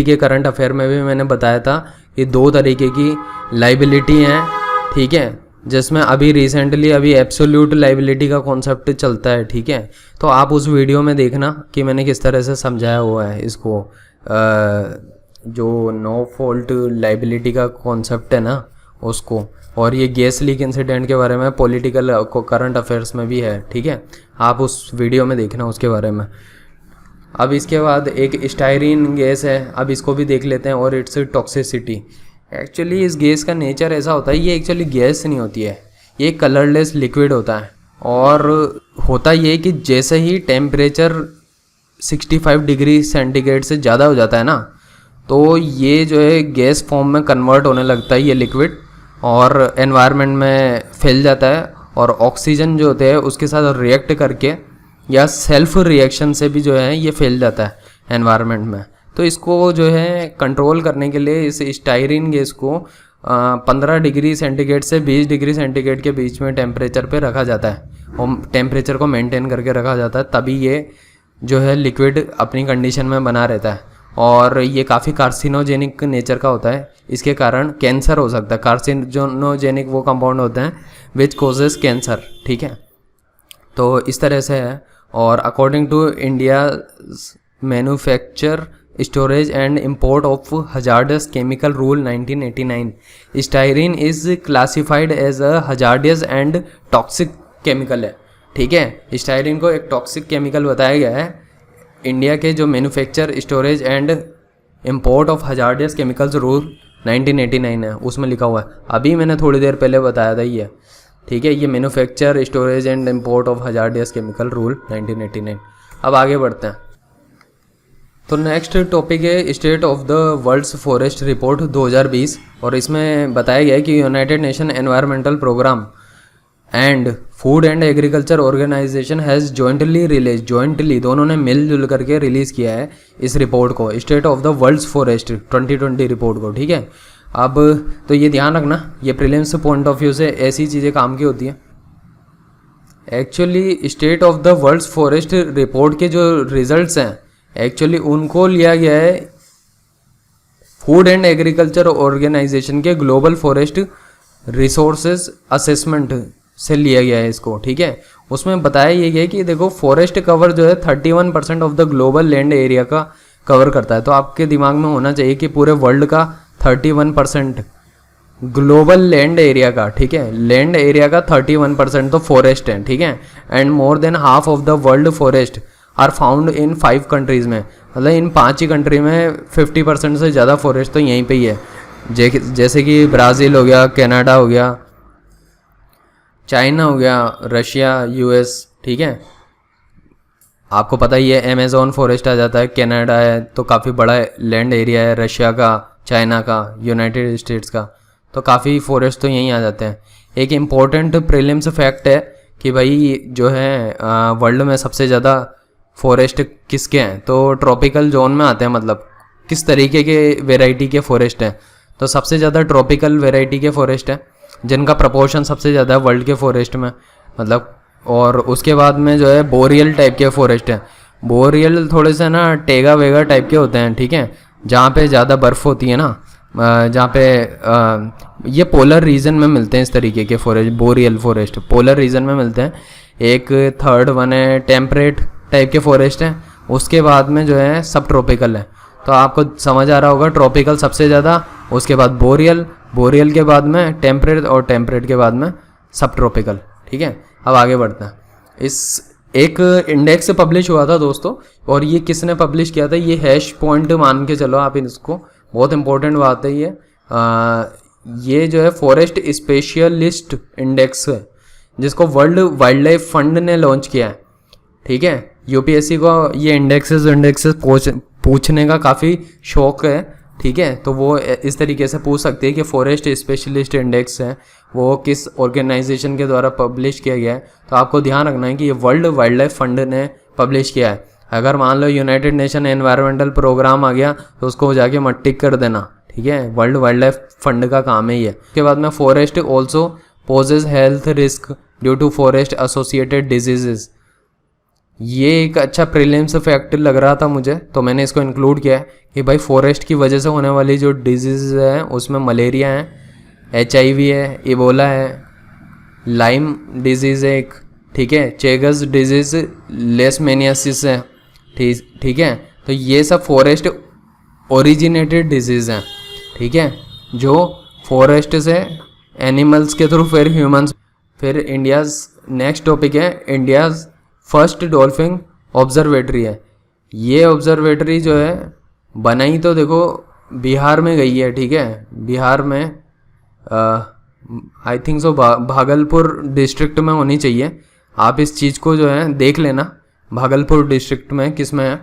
के करंट अफेयर में भी मैंने बताया था कि 2 तरीके की लाइबिलिटी हैं। ठीक है, जिसमें अभी रिसेंटली अभी एब्सोल्यूट लाइबिलिटी का कॉन्सेप्ट चलता है। ठीक है, तो आप उस वीडियो में देखना कि मैंने किस तरह से समझाया हुआ है इसको, जो नो फॉल्ट लाइबिलिटी का कॉन्सेप्ट है ना उसको। और ये गैस लीक इंसिडेंट के बारे में पॉलिटिकल करंट अफेयर्स में भी है। ठीक है, आप उस वीडियो में देखना उसके बारे में। अब इसके बाद एक स्टाइरिन गैस है, अब इसको भी देख लेते हैं, और इट्स टॉक्सिसिटी। एक्चुअली इस गैस का नेचर ऐसा होता है, ये एक्चुअली गैस नहीं होती है, ये कलरलेस लिक्विड होता है। और होता ये कि जैसे ही टेम्परेचर 65 डिग्री सेंटीग्रेड से ज़्यादा हो जाता है ना, तो ये जो है गैस फॉर्म में कन्वर्ट होने लगता है ये लिक्विड, और एनवायरनमेंट में फैल जाता है, और ऑक्सीजन जो होते हैं उसके साथ रिएक्ट करके या सेल्फ रिएक्शन से भी जो है ये फैल जाता है एनवायरनमेंट में। तो इसको जो है कंट्रोल करने के लिए इस स्टाइरिन गैस को 15 डिग्री सेंटीग्रेड से 20 डिग्री सेंटीग्रेड के बीच में टेम्परेचर पे रखा जाता है, और टेम्परेचर को मेंटेन करके रखा जाता है, तभी ये जो है लिक्विड अपनी कंडीशन में बना रहता है। और ये काफ़ी कार्सिनोजेनिक नेचर का होता है, इसके कारण कैंसर हो सकता है। कार्सिनोजेनिक वो कंपाउंड होते हैं विच कोजेस कैंसर। ठीक है, तो इस तरह से है। और according to India manufacture storage and import of hazardous chemical rule 1989, styrene is classified as a hazardous and toxic chemical है। ठीक है, स्टाइरिन को एक टॉक्सिक केमिकल बताया गया है। इंडिया के जो manufacture storage and import of hazardous chemicals rule 1989 है, उसमें लिखा हुआ है। अभी मैंने थोड़ी देर पहले बताया था ये। ठीक है, ये manufacture storage and import of hazardous chemical rule 1989। अब आगे बढ़ते हैं। तो नेक्स्ट टॉपिक है state of the world's forest report 2020 और इसमें बताया गया है कि United Nation environmental programme and food and agriculture organization has jointly दोनों ने मिलजुल करके रिलीज़ किया है इस रिपोर्ट को, state of the world's forest 2020 report को, ठीक है। अब तो ये ध्यान रखना, ये प्रीलिम्स पॉइंट ऑफ व्यू से ऐसी चीज़ें काम की होती हैं। Actually state of the world's forest report के जो रिजल्ट्स हैं एक्चुअली उनको लिया गया है फूड एंड एग्रीकल्चर ऑर्गेनाइजेशन के ग्लोबल फॉरेस्ट रिसोर्सेज असेसमेंट से लिया गया है इसको, ठीक है। उसमें बताया ये गया कि देखो फॉरेस्ट कवर जो है 31% of the global land area का कवर करता है। तो आपके दिमाग में होना चाहिए कि पूरे वर्ल्ड का 31% ग्लोबल लैंड एरिया का, ठीक है, लैंड एरिया का 31% तो फॉरेस्ट है, ठीक है। And more than half of the world forest are found in 5 countries में, मतलब इन 5 ही कंट्री में 50% से ज़्यादा फॉरेस्ट तो यहीं पे ही है, जैसे कि ब्राज़ील हो गया, कनाडा हो गया, चाइना हो गया, रशिया, यूएस, ठीक है। आपको पता ही है अमेज़न फॉरेस्ट आ जाता है, कनाडा है तो काफ़ी बड़ा लैंड एरिया है, रशिया का, चाइना का, यूनाइटेड स्टेट्स का, तो काफ़ी फॉरेस्ट तो यहीं आ जाते हैं। एक इम्पॉर्टेंट प्रीलिम्स फैक्ट है कि भाई जो है वर्ल्ड में सबसे ज़्यादा फॉरेस्ट किसके हैं, तो ट्रॉपिकल जोन में आते हैं, मतलब किस तरीके के वेराइटी के फॉरेस्ट हैं, तो सबसे ज़्यादा ट्रॉपिकल वेराइटी के फॉरेस्ट हैं जिनका प्रपोर्शन सबसे ज़्यादा है वर्ल्ड के फॉरेस्ट में, मतलब। और उसके बाद में जो है बोरियल टाइप के फॉरेस्ट हैं। बोरियल थोड़े से ना टेगा वेगा टाइप के होते हैं, ठीक है, जहाँ पे ज़्यादा बर्फ़ होती है ना, जहाँ पे ये पोलर रीजन में मिलते हैं इस तरीके के forest, boreal forest polar region में मिलते हैं। एक थर्ड वन है टेम्परेट टाइप के फॉरेस्ट हैं, उसके बाद में जो है सब ट्रॉपिकल है। तो आपको समझ आ रहा होगा, ट्रॉपिकल सबसे ज़्यादा, उसके बाद बोरियल के बाद में टेम्परेट और टेम्परेट के बाद में सब ट्रॉपिकल, ठीक है। अब आगे बढ़ते हैं। इस एक इंडेक्स पब्लिश हुआ था दोस्तों, और ये किसने पब्लिश किया था, ये हैश पॉइंट मान के चलो आप इसको, बहुत इंपॉर्टेंट बात है ये जो है फॉरेस्ट स्पेशलिस्ट इंडेक्स है जिसको वर्ल्ड वाइल्ड लाइफ फंड ने लॉन्च किया है, ठीक है। यूपीएससी को ये इंडेक्सेस पूछने का काफ़ी शौक है, ठीक है, तो वो इस तरीके से पूछ सकते हैं कि फॉरेस्ट स्पेशलिस्ट इंडेक्स है वो किस ऑर्गेनाइजेशन के द्वारा पब्लिश किया गया है। तो आपको ध्यान रखना है कि ये वर्ल्ड वाइल्ड लाइफ फंड ने पब्लिश किया है। अगर मान लो यूनाइटेड नेशन एनवायरमेंटल प्रोग्राम आ गया तो उसको जाके मत टिक कर देना, ठीक है, वर्ल्ड वाइल्ड लाइफ फंड का काम है ये। उसके बाद में forest also poses health risk due to forest associated diseases, ये एक अच्छा प्रीलिम्स फैक्ट लग रहा था मुझे, तो मैंने इसको इंक्लूड किया है कि भाई फॉरेस्ट की वजह से होने वाली जो डिजीज़ है उसमें मलेरिया है, HIV है, इबोला है, लाइम डिजीज़ है एक, ठीक है, चेगस डिजीज़, लेशमेनियासिस है, ठीक है। तो ये सब फॉरेस्ट ओरिजिनेटेड डिजीज़ हैं, ठीक है, जो फॉरेस्ट से एनिमल्स के थ्रू फिर ह्यूमंस। फिर इंडियाज़ नेक्स्ट टॉपिक है इंडियाज़ फर्स्ट डॉल्फिन ऑब्जर्वेटरी है। ये ऑब्जर्वेटरी जो है बनाई तो देखो बिहार में गई है, ठीक है, बिहार में I think so Bhagalpur district में होनी चाहिए। आप इस चीज़ को जो है देख लेना भागलपुर डिस्ट्रिक्ट में किस में है,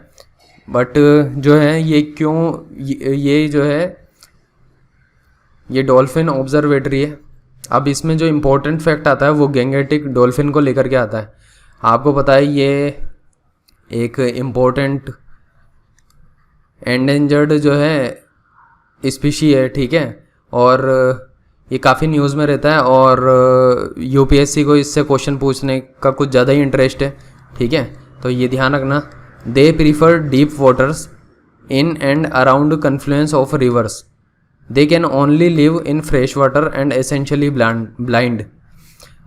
बट जो है ये क्यों ये जो है ये डॉल्फिन ऑब्जर्वेटरी है। अब इसमें जो इम्पोर्टेंट फैक्ट आता है वो गैंगेटिक डॉल्फिन को लेकर के आता है। आपको पता है ये एक इम्पोर्टेंट एंडेंजर्ड जो है स्पीशी है, ठीक है, और ये काफ़ी न्यूज़ में रहता है और यूपीएससी को इससे क्वेश्चन पूछने का कुछ ज़्यादा ही इंटरेस्ट है, ठीक है। तो ये ध्यान रखना, they prefer deep waters in and around confluence of reverse, they can only live in fresh water and essentially blind.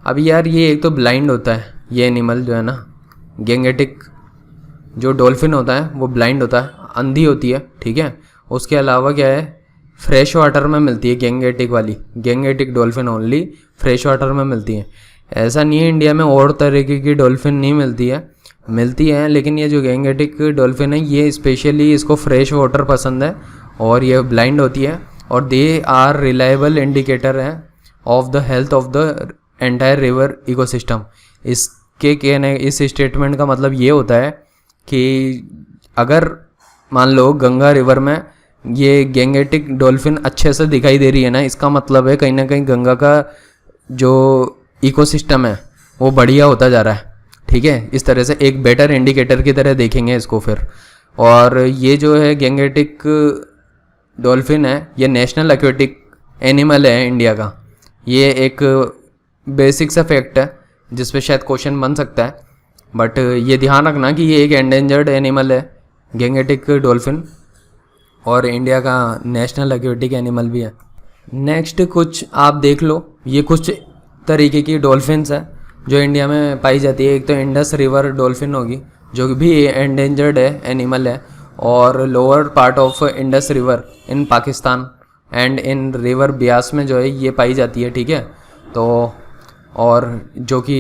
अब यार ये एक तो ब्लाइंड होता है ये एनिमल जो है ना, गैंगेटिक जो डॉल्फिन होता है वो ब्लाइंड होता है, अंधी होती है, ठीक है। उसके अलावा क्या है, फ्रेश वाटर में मिलती है गैंगेटिक वाली, Gangetic dolphin only fresh water में मिलती है। ऐसा नहीं है इंडिया में और तरीके की डॉल्फिन नहीं मिलती है, लेकिन ये जो गैंगेटिक डॉल्फिन है ये स्पेशली इसको फ्रेश वाटर पसंद है और ये ब्लाइंड होती है, और दे आर रिलायबल इंडिकेटर है of the health of the entire river ecosystem. इसके कहने इस स्टेटमेंट का मतलब ये होता है कि अगर मान लो गंगा रिवर में ये गैंगेटिक डॉल्फिन अच्छे से दिखाई दे रही है ना, इसका मतलब है कहीं ना कहीं गंगा का जो इकोसिस्टम है वो बढ़िया होता जा रहा है। ठीक है, इस तरह से एक बेटर इंडिकेटर की तरह देखेंगे इसको फिर। और ये जो है गैंगेटिक डॉल्फिन है, ये नेशनल एक्वेटिक एनिमल है इंडिया का। ये एक बेसिक सा फैक्ट है जिस पे शायद क्वेश्चन बन सकता है, बट ये ध्यान रखना कि ये एक एंडेंजर्ड एनिमल है गैंगेटिक डॉल्फिन, और इंडिया का नेशनल एक्वेटिक एनिमल भी है। नेक्स्ट कुछ आप देख लो, ये कुछ तरीके की डॉल्फिन्स है जो इंडिया में पाई जाती है। एक तो इंडस रिवर डॉल्फिन होगी जो भी एंडेंजर्ड है एनिमल है, और lower part of Indus river in Pakistan and in river Beas में जो है ये पाई जाती है। ठीक है, तो और जो कि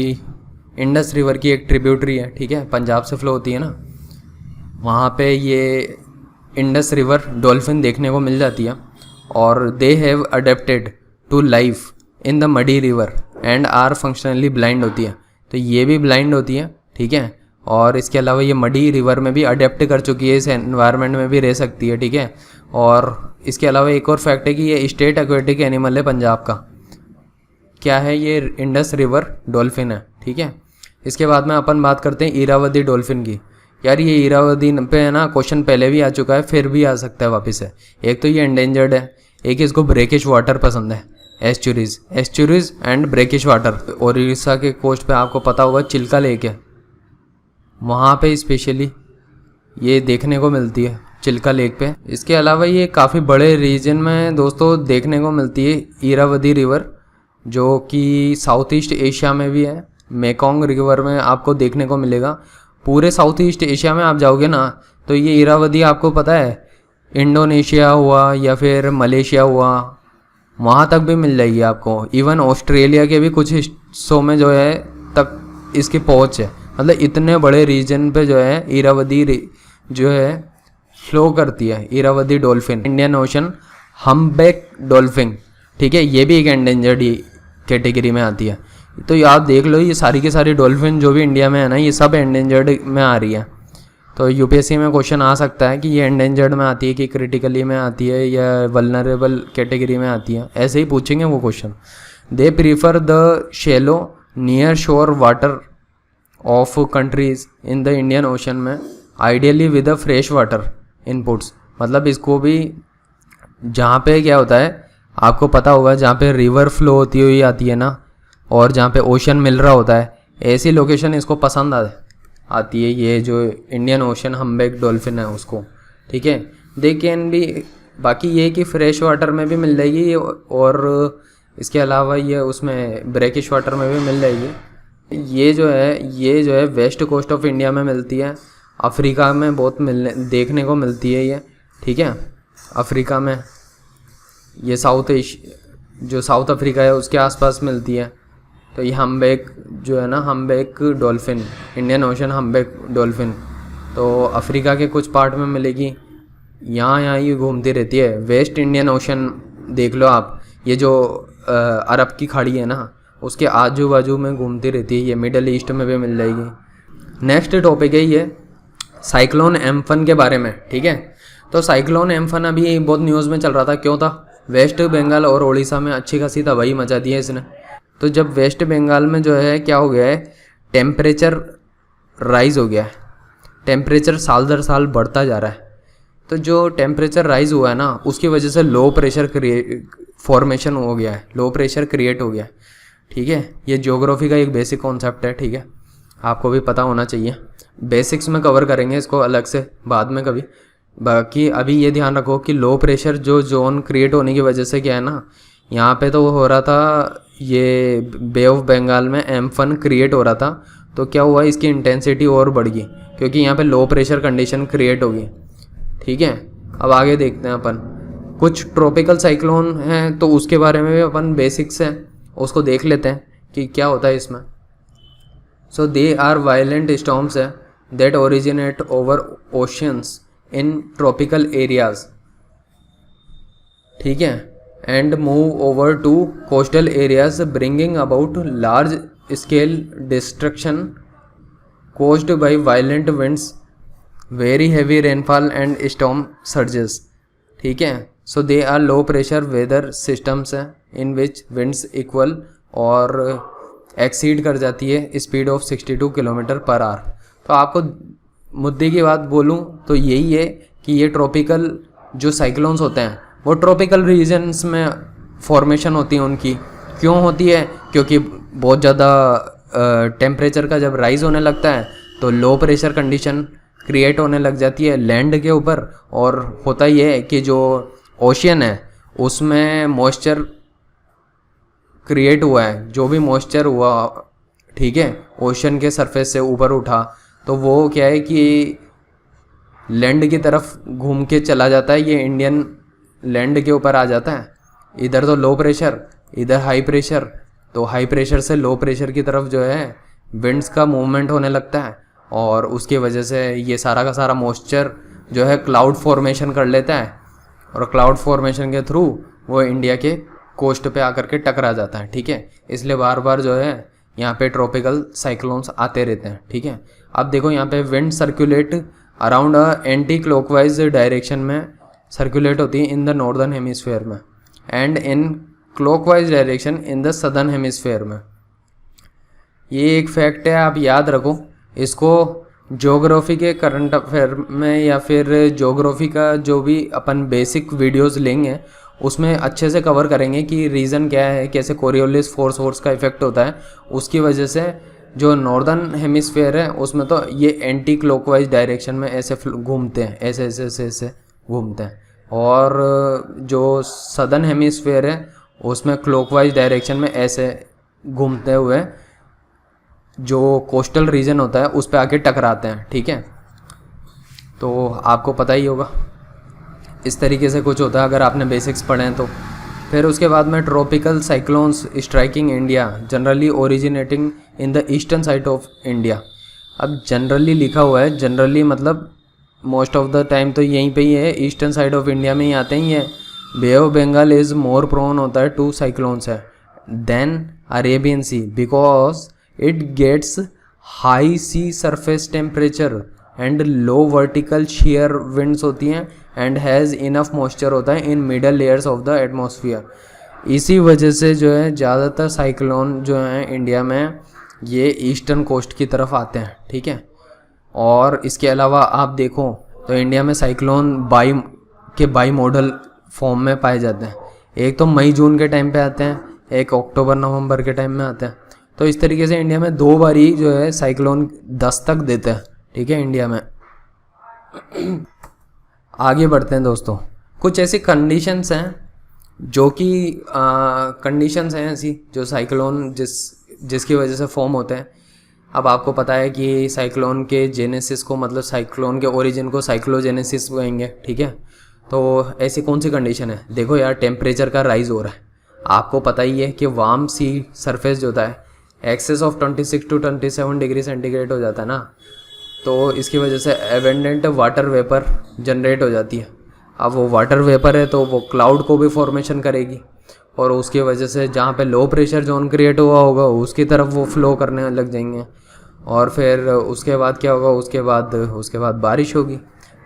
इंडस रिवर की एक ट्रिब्यूटरी है, ठीक है, पंजाब से फ्लो होती है ना, वहाँ पे ये इंडस रिवर डॉल्फिन देखने को मिल जाती है। और they have adapted to life in the muddy river and are functionally blind होती है, तो ये भी ब्लाइंड होती है। ठीक है, और इसके अलावा ये मडी रिवर में भी अडेप्ट कर चुकी है, इस एनवायरनमेंट में भी रह सकती है। ठीक है, और इसके अलावा एक और फैक्ट है कि ये स्टेट एक्वेटिक एनिमल है पंजाब का। क्या है ये? इंडस रिवर डॉल्फिन है। ठीक है, इसके बाद में अपन बात करते हैं इरावदी डॉल्फिन की। यार ये इरावदी पे है ना, क्वेश्चन पहले भी आ चुका है, फिर भी आ सकता है वापस से। एक तो ये एंडेंजर्ड है, एक इसको ब्रेकिश वाटर पसंद है, estuaries and brackish water. Orissa के कोस्ट पे आपको पता होगा चिल्का लेक है, वहाँ पे स्पेशली ये देखने को मिलती है चिल्का लेक पे। इसके अलावा ये काफ़ी बड़े रीजन में दोस्तों देखने को मिलती है इरावदी रिवर, जो कि साउथ ईस्ट एशिया में भी है। मेकोंग रिवर में आपको देखने को मिलेगा। पूरे साउथ ईस्ट एशिया में आप जाओगे ना तो ये इरावदी आपको पता है इंडोनेशिया हुआ या फिर मलेशिया हुआ, वहाँ तक भी मिल जाएगी आपको। इवन ऑस्ट्रेलिया के भी कुछ हिस्सों में जो है तक इसकी पहुँच है। मतलब इतने बड़े रीजन पे जो है इरावदी जो है फ्लो करती है Irrawaddy dolphin. Indian Ocean humpback dolphin, ठीक है, ये भी एक एंडेंजर्ड कैटेगरी में आती है। तो ये आप देख लो, ये सारी की सारी डॉल्फिन जो भी इंडिया में है ना, ये सब एंडेंजर्ड में आ रही है। तो यूपीएससी में क्वेश्चन आ सकता है कि ये एंडेंजर्ड में आती है कि क्रिटिकली में आती है या वल्नरेबल कैटेगरी में आती है, ऐसे ही पूछेंगे वो question. They prefer the shallow near shore water of countries in the Indian Ocean में, ideally with a fresh water inputs. मतलब इसको भी जहाँ पे क्या होता है आपको पता होगा, जहाँ पे रिवर फ्लो होती हुई आती है ना, और जहाँ पे ओशन मिल रहा होता है, ऐसी लोकेशन इसको पसंद आती है ये जो इंडियन ओशन हम्बैक डॉल्फिन है उसको। ठीक है, दे कैन भी, बाकी ये कि फ्रेश वाटर में भी मिल जाएगी और इसके अलावा ये उसमें ब्रेकिश वाटर में भी मिल जाएगी। ये जो है वेस्ट कोस्ट ऑफ इंडिया में मिलती है, अफ्रीका में बहुत देखने को मिलती है ये। ठीक है, अफ्रीका में ये जो साउथ अफ्रीका है उसके आसपास मिलती है। तो ये हम्बैक जो है ना, हम्बैक dolphin, Indian Ocean humpback dolphin, तो अफ्रीका के कुछ पार्ट में मिलेगी, यहाँ ही घूमती रहती है। वेस्ट इंडियन ओशन देख लो आप, ये जो अरब की खाड़ी है ना उसके आजू बाजू में घूमती रहती है, ये मिडल ईस्ट में भी मिल जाएगी। नेक्स्ट टॉपिक है ये साइक्लोन एम्फन के बारे में। ठीक है, तो साइक्लोन एम्फन अभी बहुत न्यूज़ में चल रहा था। क्यों था? वेस्ट बंगाल और उड़ीसा में अच्छी खासी तबाही मचा दी है इसने। तो जब वेस्ट बंगाल में जो है क्या हो गया है, टेम्परेचर राइज़ हो गया है, टेम्परेचर साल दर साल बढ़ता जा रहा है। तो जो टेम्परेचर राइज़ हुआ है ना उसकी वजह से लो प्रेशर फॉर्मेशन हो गया है, लो प्रेशर क्रिएट हो गया है। ठीक है, ये ज्योग्राफी का एक बेसिक कॉन्सेप्ट है। ठीक है, आपको भी पता होना चाहिए। बेसिक्स में कवर करेंगे इसको अलग से बाद में कभी। बाकी अभी ये ध्यान रखो कि लो प्रेशर जो जोन क्रिएट होने की वजह से क्या है ना, यहाँ पे तो हो रहा था ये बे ऑफ बंगाल में एम्फन क्रिएट हो रहा था। तो क्या हुआ, इसकी इंटेंसिटी और बढ़ गई क्योंकि यहाँ पे लो प्रेशर कंडीशन क्रिएट हो गई। ठीक है, अब आगे देखते हैं अपन। कुछ ट्रॉपिकल साइक्लोन हैं तो उसके बारे में भी अपन बेसिक्स हैं उसको देख लेते हैं कि क्या होता है इसमें। So they are violent storms है that originate over oceans in tropical areas. ठीक है, and move over to coastal areas bringing about large scale destruction caused by violent winds very heavy rainfall and storm surges, ठीक है। So they are low pressure weather systems हैं in which winds equal और exceed कर जाती है speed of 62 kilometre पर hour. तो आपको मुद्दे की बात बोलूँ तो यही है कि ये ट्रॉपिकल जो साइक्लोन्स होते हैं वो ट्रॉपिकल रीजन्स में फॉर्मेशन होती है उनकी। क्यों होती है? क्योंकि बहुत ज़्यादा टेम्परेचर का जब राइज होने लगता है तो लो प्रेशर कंडीशन क्रिएट होने लग जाती है लैंड के ऊपर, और होता ये है कि जो ओशियन है उसमें मॉइस्चर क्रिएट हुआ है, जो भी मॉइस्चर हुआ, ठीक है, ओशन के सरफेस से ऊपर उठा, तो वो क्या है कि लैंड की तरफ घूम के चला जाता है, ये इंडियन लैंड के ऊपर आ जाता है। इधर तो लो प्रेशर, इधर हाई प्रेशर, तो हाई प्रेशर से लो प्रेशर की तरफ जो है विंड्स का मूवमेंट होने लगता है, और उसकी वजह से ये सारा का सारा मॉइस्चर जो है क्लाउड फॉर्मेशन कर लेता है, और क्लाउड फॉर्मेशन के थ्रू वो इंडिया के कोस्ट पे आकर के टकरा जाता है, ठीक है। इसलिए बार बार जो है यहाँ पे ट्रॉपिकल साइक्लोन्स आते रहते हैं, ठीक है। अब देखो यहाँ पे wind circulate around anti clockwise direction में सर्कुलेट होती है इन द नॉर्दर्न हेमिस्फेयर में, and in clockwise direction in the southern hemisphere में। ये एक फैक्ट है, आप याद रखो इसको। ज्योग्राफी के करंट अफेयर में या फिर ज्योग्राफी का जो भी अपन बेसिक वीडियोस लेंगे उसमें अच्छे से कवर करेंगे कि रीज़न क्या है, कैसे कोरियोलिस फोर्स का इफेक्ट होता है। उसकी वजह से जो नॉर्दर्न हेमिस्फेयर है उसमें तो ये एंटी क्लॉकवाइज डायरेक्शन में ऐसे घूमते हैं, ऐसे ऐसे ऐसे ऐसे घूमते हैं, और जो सदर्न हेमिस्फेयर है उसमें क्लॉकवाइज डायरेक्शन में ऐसे घूमते हुए जो कोस्टल रीजन होता है उस पे आके टकराते हैं, ठीक है। तो आपको पता ही होगा इस तरीके से कुछ होता है अगर आपने बेसिक्स पढ़े हैं तो। फिर उसके बाद में tropical cyclones striking India generally originating in the eastern side of India. अब जनरली लिखा हुआ है, जनरली मतलब मोस्ट ऑफ द टाइम तो यहीं पे ही है, ईस्टर्न साइड ऑफ इंडिया में ही आते हैं ये। Bay of Bengal is more prone होता है टू साइक्लोन्स है than Arabian sea, because it gets high sea surface temperature and low vertical shear winds होती हैं, एंड हैज़ इनफ मॉइस्चर होता है in middle layers of the atmosphere. इसी वजह से जो है ज़्यादातर साइक्लोन जो हैं इंडिया में ये ईस्टर्न कोस्ट की तरफ आते हैं, ठीक है। और इसके अलावा आप देखो तो इंडिया में साइक्लोन बाई मॉडल फॉर्म में पाए जाते हैं। एक तो मई जून के टाइम पे आते हैं, एक अक्टूबर नवंबर के टाइम में आते हैं। तो इस तरीके से इंडिया में 2 बारी जो है साइक्लोन दस्तक देते हैं, ठीक है, इंडिया में। आगे बढ़ते हैं दोस्तों। कुछ ऐसी कंडीशंस हैं जो कि कंडीशंस हैं ऐसी जो साइक्लोन जिसकी वजह से फॉर्म होते हैं। अब आपको पता है कि साइक्लोन के जेनेसिस को, मतलब साइक्लोन के ओरिजिन को साइक्लोजेनेसिस कहेंगे, ठीक है। तो ऐसी कौन सी कंडीशन है? देखो यार, टेम्परेचर का राइज हो रहा है, आपको पता ही है कि वार्म सी सरफेस जो होता है excess of 26 to 27 degree centigrade हो जाता है ना, तो इसकी वजह से एबंडेंट वाटर वेपर जनरेट हो जाती है। अब वो वाटर वेपर है तो वो क्लाउड को भी फॉर्मेशन करेगी, और उसकी वजह से जहाँ पे लो प्रेशर जोन क्रिएट हुआ होगा उसकी तरफ वो फ्लो करने लग जाएंगे, और फिर उसके बाद क्या होगा, उसके बाद बारिश होगी,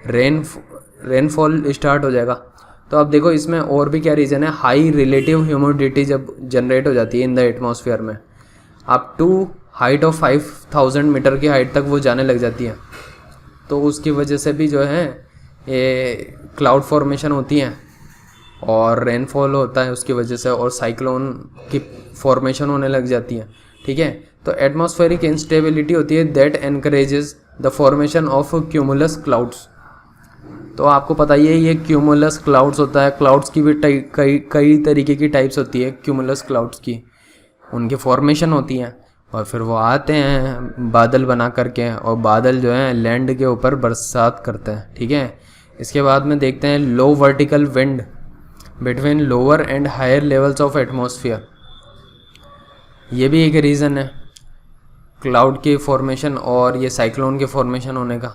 रेनफॉल स्टार्ट हो जाएगा। तो अब देखो इसमें और भी क्या रीज़न है, हाई रिलेटिव ह्यूमिडिटी जब जनरेट हो जाती है इन द एटमॉस्फेयर में, up to height of 5000 metre की हाइट तक वो जाने लग जाती है। तो उसकी वजह से भी जो है ये क्लाउड फॉर्मेशन होती हैं और रेनफॉल होता है उसकी वजह से, और साइक्लोन की फॉर्मेशन होने लग जाती है, ठीक है। तो एटमॉस्फेरिक इंस्टेबिलिटी होती है that encourages the formation of cumulus clouds. तो आपको पता ही है ये क्यूमुलस क्लाउड्स होता है। क्लाउड्स की भी कई तरीके की टाइप्स होती है क्यूमुलस क्लाउड्स की, उनकी फॉर्मेशन होती हैं, और फिर वो आते हैं बादल बना करके, और बादल जो है लैंड के ऊपर बरसात करते हैं, ठीक है। इसके बाद में देखते हैं low vertical wind between lower and higher levels of atmosphere. ये भी एक रीज़न है क्लाउड की फॉर्मेशन और ये साइक्लोन के फॉर्मेशन होने का।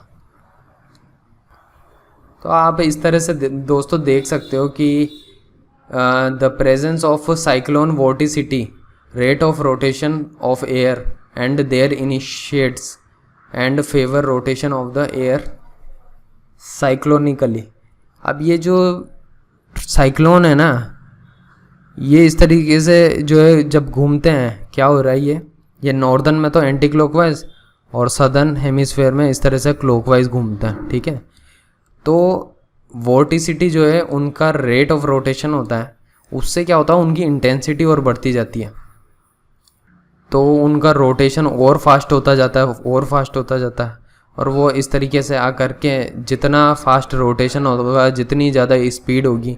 तो आप इस तरह से दोस्तों देख सकते हो कि the presence of cyclone vorticity, rate of rotation of air and their initiates and favor rotation of the air साइक्लोनिकली। अब ये जो साइक्लोन है ना, ये इस तरीके से जो है जब घूमते हैं क्या हो रहा है, ये नॉर्दर्न में तो एंटी क्लॉकवाइज और सदर्न हेमिस्फेयर में इस तरह से क्लॉकवाइज घूमता है, ठीक है। तो वोर्टिसिटी जो है उनका रेट ऑफ रोटेशन होता है, उससे क्या होता है उनकी इंटेंसिटी और बढ़ती जाती है, तो उनका रोटेशन और फास्ट होता जाता है, और फास्ट होता जाता है, और वो इस तरीके से आकर के जितना फास्ट रोटेशन होगा जितनी ज़्यादा स्पीड होगी।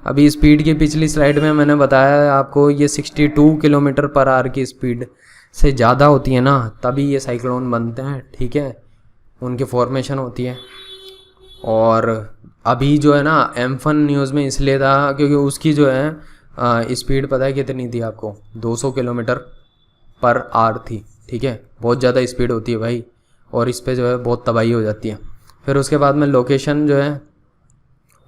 अभी स्पीड की पिछली स्लाइड में मैंने बताया आपको, ये 62 किलोमीटर पर आवर की स्पीड से ज़्यादा होती है ना, तभी ये साइक्लोन बनते हैं, ठीक है, उनकी फॉर्मेशन होती है। और अभी जो है ना M1 न्यूज़ में इसलिए था क्योंकि उसकी जो है स्पीड पता है कितनी थी आपको, 200 किलोमीटर पर आवर थी, ठीक है, बहुत ज़्यादा स्पीड होती है भाई, और इस पे जो है बहुत तबाही हो जाती है। फिर उसके बाद में लोकेशन जो है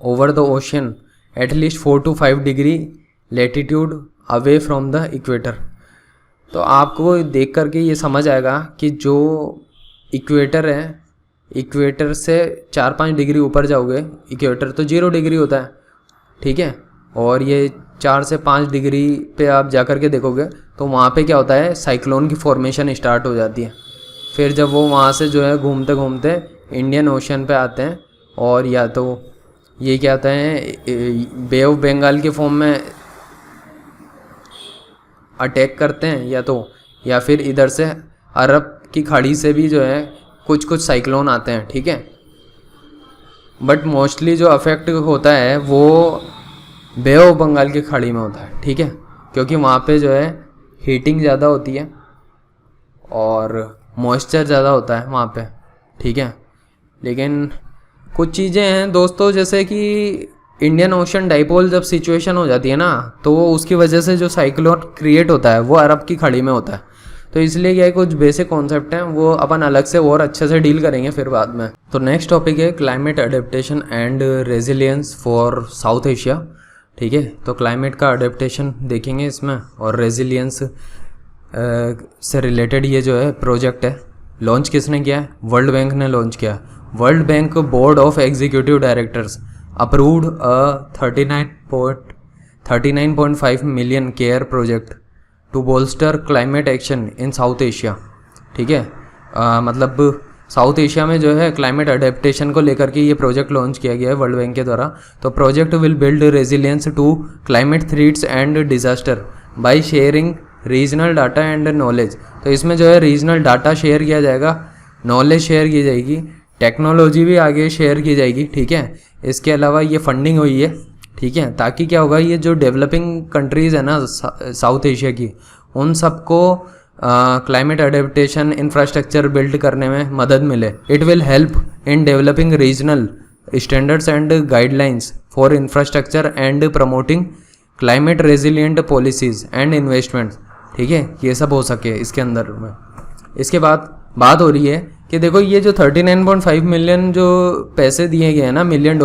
over the ocean at least 4 to 5 degree latitude away from the equator. तो आपको देख करके ये समझ आएगा कि जो इक्वेटर है, इक्वेटर से 4-5 डिग्री ऊपर जाओगे, इक्वेटर तो 0 डिग्री होता है, ठीक है, और ये 4 से 5 डिग्री पे आप जा कर के देखोगे तो वहाँ पे क्या होता है, साइक्लोन की फॉर्मेशन स्टार्ट हो जाती है। फिर जब वो वहाँ से जो है घूमते घूमते इंडियन ओशन पे आते हैं, और या तो ये क्या होता है बे ऑफ बंगाल के फॉर्म में अटैक करते हैं, या फिर इधर से अरब की खाड़ी से भी जो है कुछ साइक्लोन आते हैं, ठीक है। बट मोस्टली जो अफेक्ट होता है वो बे ऑफ बंगाल की खाड़ी में होता है, ठीक है, क्योंकि वहाँ पे जो है हीटिंग ज़्यादा होती है और मॉइस्चर ज़्यादा होता है वहाँ पे, ठीक है। लेकिन कुछ चीज़ें हैं दोस्तों, जैसे कि इंडियन ओशन डाइपोल जब सिचुएशन हो जाती है ना, तो उसकी वजह से जो साइक्लोन क्रिएट होता है वो अरब की खाड़ी में होता है। तो इसलिए क्या है, कुछ बेसिक कॉन्सेप्ट हैं वो अपन अलग से और अच्छे से डील करेंगे फिर बाद में। तो नेक्स्ट टॉपिक है climate adaptation and resilience for south Asia, ठीक है। तो क्लाइमेट का अडेप्टेशन देखेंगे इसमें, और रेजिलियंस से रिलेटेड ये जो है प्रोजेक्ट है, लॉन्च किसने किया है, वर्ल्ड बैंक ने लॉन्च किया। World Bank board of executive directors approved a 39.5 million CARE project to bolster climate action in South Asia, ठीक है। मतलब साउथ एशिया में जो है क्लाइमेट अडेप्टेशन को लेकर के ये प्रोजेक्ट लॉन्च किया गया है वर्ल्ड बैंक के द्वारा। तो project will build resilience to climate threats and disaster by sharing regional data and knowledge. तो इसमें जो है रीजनल डाटा शेयर किया जाएगा, नॉलेज शेयर की जाएगी, टेक्नोलॉजी भी आगे शेयर की जाएगी, ठीक है। इसके अलावा ये फंडिंग हुई है, ठीक है, ताकि क्या होगा, ये जो डेवलपिंग कंट्रीज़ है ना साउथ एशिया की, उन सबको क्लाइमेट अडेप्टेशन इंफ्रास्ट्रक्चर बिल्ड करने में मदद मिले। It will help in developing regional standards and guidelines for infrastructure and promoting climate resilient policies and investments, ठीक है, ये सब हो सके इसके अंदर में। इसके बाद बात हो रही है कि देखो ये जो 39.5 मिलियन जो पैसे दिए गए हैं ना, $1 मिलियन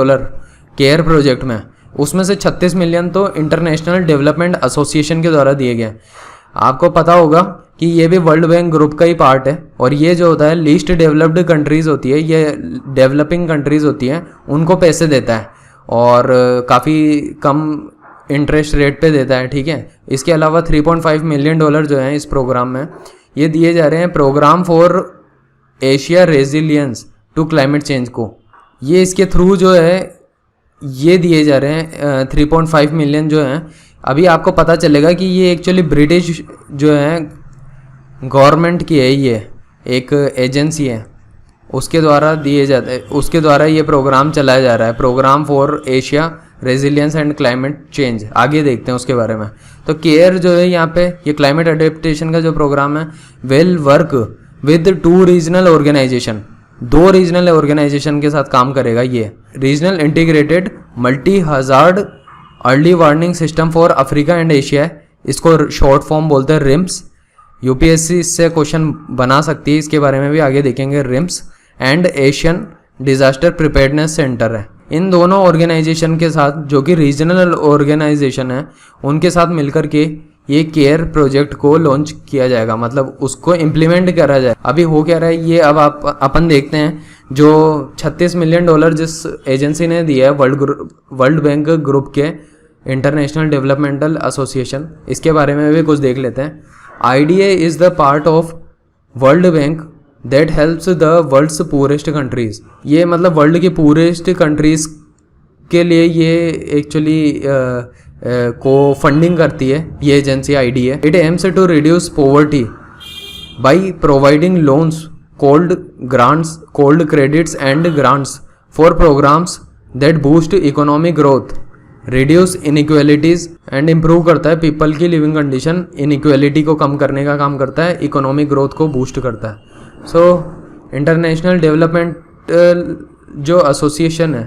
केयर प्रोजेक्ट में, उसमें से 36 मिलियन तो इंटरनेशनल डेवलपमेंट एसोसिएशन के द्वारा दिए गए। आपको पता होगा कि ये भी वर्ल्ड बैंक ग्रुप का ही पार्ट है, और ये जो होता है लीस्ट डेवलप्ड कंट्रीज़ होती है, ये डेवलपिंग कंट्रीज़ होती हैं, उनको पैसे देता है और काफ़ी कम इंटरेस्ट रेट पे देता है, ठीक है। इसके अलावा $3.5 मिलियन जो हैं इस प्रोग्राम में, ये दिए जा रहे हैं programme for Asia resilience to climate change को। ये इसके थ्रू जो है ये दिए जा रहे हैं 3.5 मिलियन जो हैं। अभी आपको पता चलेगा कि ये एक्चुअली ब्रिटिश जो है गवर्नमेंट की है, ये एक एजेंसी है, उसके द्वारा दिए जाते हैं, उसके द्वारा ये प्रोग्राम चलाया जा रहा है, programme for Asia resilience and climate change. आगे देखते हैं उसके बारे में। तो केयर जो है यहाँ पे, ये क्लाइमेट अडेप्टेशन का जो प्रोग्राम है, will work with 2 regional organization, 2 regional organization के साथ काम करेगा। ये regional integrated multi hazard early warning system for Africa and Asia, इसको शॉर्ट फॉर्म बोलते हैं रिम्स। यूपीएससी इससे क्वेश्चन बना सकती है, इसके बारे में भी आगे देखेंगे। RIMS and Asian disaster preparedness centre है। इन दोनों ऑर्गेनाइजेशन के साथ, जो कि रीजनल ऑर्गेनाइजेशन है, उनके साथ मिलकर के ये केयर प्रोजेक्ट को लॉन्च किया जाएगा, मतलब उसको इम्प्लीमेंट करा जाए। अभी हो क्या रहा है ये, अब आप अपन देखते हैं। जो $36 मिलियन जिस एजेंसी ने दिया है वर्ल्ड बैंक ग्रुप के इंटरनेशनल डेवलपमेंटल एसोसिएशन, इसके बारे में भी कुछ देख लेते हैं। IDA is the part of World Bank that helps the world's poorest countries. ये मतलब वर्ल्ड की पुअरेस्ट कंट्रीज़ के लिए ये एक्चुअली को फंडिंग करती है ये agency IDA। It aims to reduce poverty by providing loans, called credits and grants for programmes that boost economic growth, reduce inequalities and improve करता है पीपल की लिविंग कंडीशन। इनइक्वालिटी को कम करने का काम करता है, इकोनॉमिक ग्रोथ को बूस्ट करता है। सो इंटरनेशनल डेवलपमेंट जो एसोसिएशन है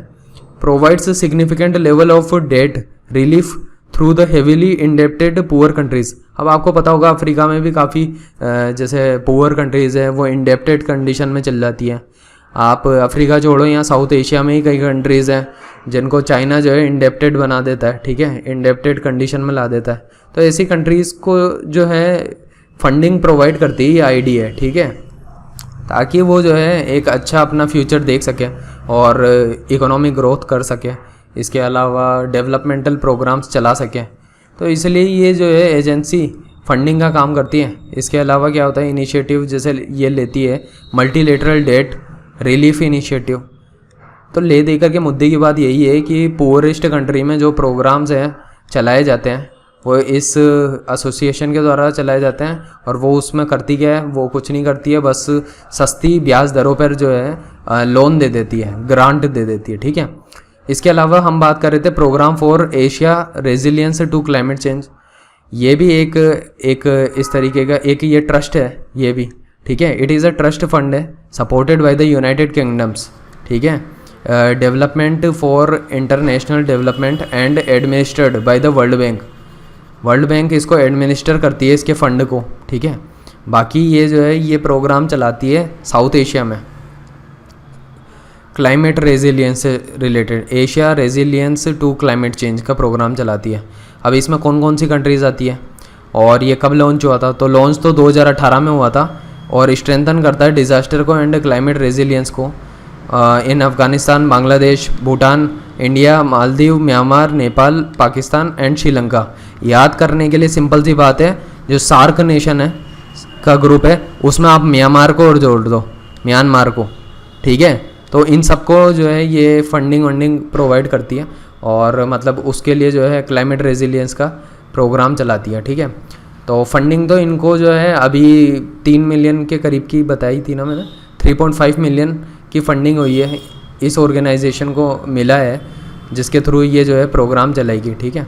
provides significant level of debt relief through the heavily indebted poor countries. अब आपको पता होगा अफ्रीका में भी काफ़ी जैसे पुअर कंट्रीज़ है वो इंडेप्टेड कंडीशन में चल जाती है। आप अफ्रीका छोड़ो, यहाँ साउथ एशिया में ही कई कंट्रीज़ हैं जिनको चाइना जो है इंडेप्टेड बना देता है, ठीक है, इंडेप्टेड कंडीशन में ला देता है। तो ऐसी कंट्रीज़ को जो है फंडिंग प्रोवाइड करती है ये IDA, ठीक है, ताकि वो जो है एक अच्छा अपना फ्यूचर देख सके और इकोनॉमिक ग्रोथ कर सके, इसके अलावा डेवलपमेंटल प्रोग्राम्स चला सके। तो इसलिए ये जो है एजेंसी फंडिंग का काम करती है। इसके अलावा क्या होता है, इनिशिएटिव जैसे ये लेती है मल्टीलेटरल डेट रिलीफ इनिशिएटिव। तो ले दे कर के मुद्दे की बात यही है कि पुअरेस्ट कंट्री में जो प्रोग्राम्स हैं चलाए जाते हैं वो इस एसोसिएशन के द्वारा चलाए जाते हैं, और वो उसमें करती क्या है, वो कुछ नहीं करती है, बस सस्ती ब्याज दरों पर जो है लोन दे देती है, ग्रांट दे देती है, ठीक है। इसके अलावा हम बात कर रहे थे programme for Asia resilience to climate change. ये भी एक इस तरीके का एक ये ट्रस्ट है ये भी, ठीक है। It is a trust fund है supported by the United Kingdom's, ठीक है, development for international development and administered by the World Bank. World Bank इसको एडमिनिस्टर करती है इसके फंड को, ठीक है। बाकी ये जो है ये प्रोग्राम चलाती है साउथ एशिया में क्लाइमेट रेजिलियंस से related, Asia resilience to climate change का प्रोग्राम चलाती है। अब इसमें कौन कौन सी कंट्रीज़ आती है और ये कब लॉन्च हुआ था, तो लॉन्च तो 2018 में हुआ था और स्ट्रेंथन करता है डिज़ास्टर को एंड क्लाइमेट रेजिलियंस को in Afghanistan, Bangladesh, Bhutan, India, Maldives, Myanmar, Nepal, Pakistan and Sri Lanka. याद करने के लिए सिंपल सी बात है, जो सार्क नेशन है का ग्रुप है उसमें आप म्यांमार को और जोड़ दो, म्यांमार को, ठीक है। तो इन सबको जो है ये फंडिंग प्रोवाइड करती है और मतलब उसके लिए जो है क्लाइमेट रेजिलियंस का प्रोग्राम चलाती है, ठीक है। तो फंडिंग तो इनको जो है अभी 3 मिलियन के करीब की बताई थी ना मैंने, 3.5 मिलियन की फंडिंग हुई है इस ऑर्गेनाइजेशन को मिला है, जिसके थ्रू ये जो है प्रोग्राम चलाएगी, ठीक है।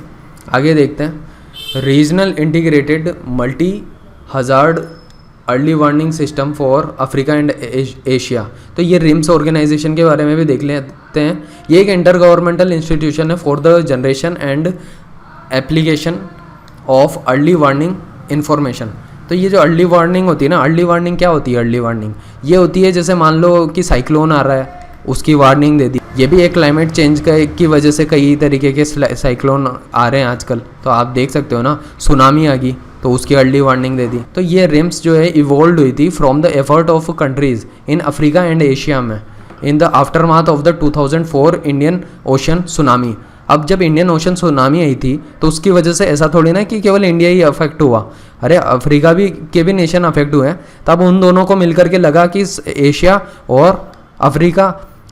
आगे देखते हैं regional integrated multi hazard early warning system for Africa and Asia. तो ये रिम्स ऑर्गेनाइजेशन के बारे में भी देख लेते हैं। ये एक इंटर गवर्नमेंटल इंस्टीट्यूशन है for the generation and application of early warning information. तो ये जो अर्ली वार्निंग होती है ना, अर्ली वार्निंग क्या होती है, अर्ली वार्निंग ये होती है जैसे मान लो कि साइक्लोन आ रहा है उसकी वार्निंग दे दी। ये भी एक क्लाइमेट चेंज की वजह से कई तरीके के साइक्लोन आ रहे हैं आजकल, तो आप देख सकते हो ना, सुनामी आ गई तो उसकी अर्ली वार्निंग दे दी। तो ये रिम्स जो है इवॉल्व हुई थी from the effort of countries in Africa and Asia में in the aftermath of the 2004 Indian Ocean tsunami. अब जब इंडियन ओशन सुनामी आई थी तो उसकी वजह से ऐसा थोड़ी ना कि केवल इंडिया ही अफेक्ट हुआ, अरे अफ्रीका के भी नेशन अफेक्ट हुए हैं। तब उन दोनों को मिलकर के लगा कि एशिया और अफ्रीका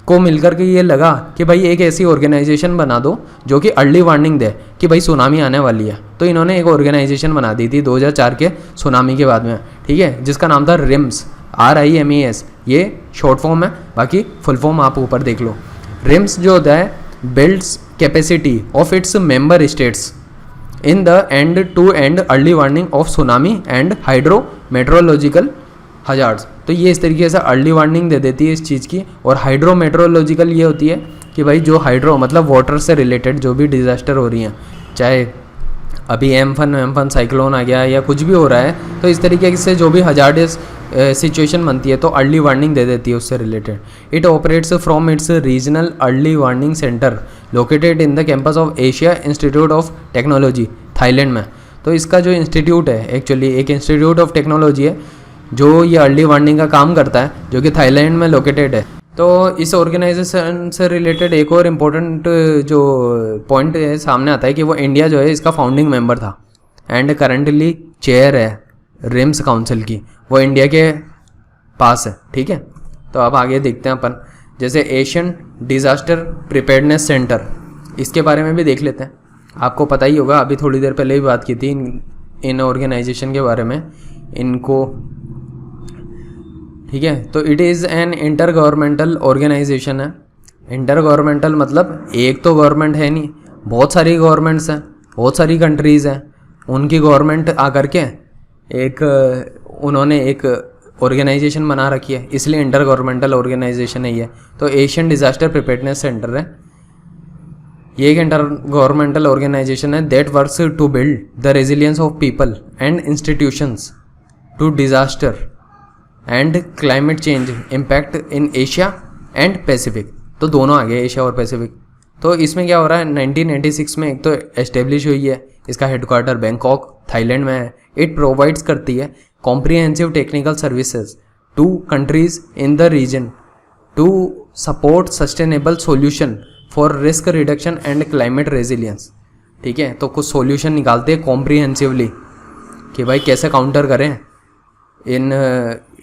को मिलकर के ये लगा कि भाई एक ऐसी ऑर्गेनाइजेशन बना दो जो कि अर्ली वार्निंग दे कि भाई सुनामी आने वाली है। तो इन्होंने एक ऑर्गेनाइजेशन बना दी थी 2004 के सुनामी के बाद में, ठीक है, जिसका नाम था रिम्स, RIMES। ये शॉर्ट फॉर्म है, बाकी फुल फॉर्म आप ऊपर देख लो। रिम्स जो होता है builds capacity of its member states in the end to end early warning of tsunami and hydro meteorological hazards. तो ये इस तरीके से अर्ली वार्निंग दे देती है इस चीज़ की। और हाइड्रो मेट्रोलॉजिकल ये होती है कि भाई जो हाइड्रो मतलब वाटर से रिलेटेड जो भी डिज़ास्टर हो रही हैं, चाहे अभी एम्फन साइक्लोन आ गया या कुछ भी हो रहा है, तो इस तरीके से जो भी हजार्डस सिचुएशन बनती है तो अर्ली वार्निंग दे देती है उससे related. It operates from its regional early warning centre located in the campus of Asia institute of technology, Thailand में। तो इसका जो इंस्टीट्यूट है एक्चुअली एक इंस्टीट्यूट ऑफ टेक्नोलॉजी है जो ये अर्ली वार्निंग का काम करता है, जो कि थाईलैंड में लोकेटेड है। तो इस ऑर्गेनाइजेशन से रिलेटेड एक और इम्पोर्टेंट जो पॉइंट सामने आता है कि वो इंडिया जो है इसका फाउंडिंग मेंबर था एंड करंटली चेयर है रिम्स काउंसिल की, वो इंडिया के पास है। ठीक है, तो अब आगे देखते हैं अपन, जैसे एशियन डिज़ास्टर प्रिपेयर्डनेस सेंटर, इसके बारे में भी देख लेते हैं। आपको पता ही होगा, अभी थोड़ी देर पहले ही बात की थी इन ऑर्गेनाइजेशन के बारे में इनको। ठीक है, तो it is an inter governmental organisation है। इंटर गवर्नमेंटल मतलब एक तो गवर्नमेंट है नहीं, बहुत सारी गवर्नमेंट्स हैं, बहुत सारी कंट्रीज़ हैं, उनकी गवर्नमेंट आकर के उन्होंने एक ऑर्गेनाइजेशन बना रखी है, इसलिए इंटर गवर्नमेंटल ऑर्गेनाइजेशन है ये। तो एशियन डिज़ास्टर प्रिपेयर्डनेस सेंटर है, ये एक इंटर गवर्नमेंटल ऑर्गेनाइजेशन है that works to build the resilience of people and institutions to disaster and climate change impact in Asia and Pacific. तो दोनों आ गए, एशिया और पैसिफिक। तो इसमें क्या हो रहा है, 1986 में एक तो एस्टेब्लिश हुई है, इसका हेडक्वार्टर बैंकॉक थाईलैंड में है। इट प्रोवाइड्स करती है comprehensive technical services to countries in the region to support sustainable solution for risk reduction and climate resilience. ठीक है, तो कुछ सॉल्यूशन निकालते हैं कॉम्प्रिहेंसिवली कि भाई कैसे काउंटर करें इन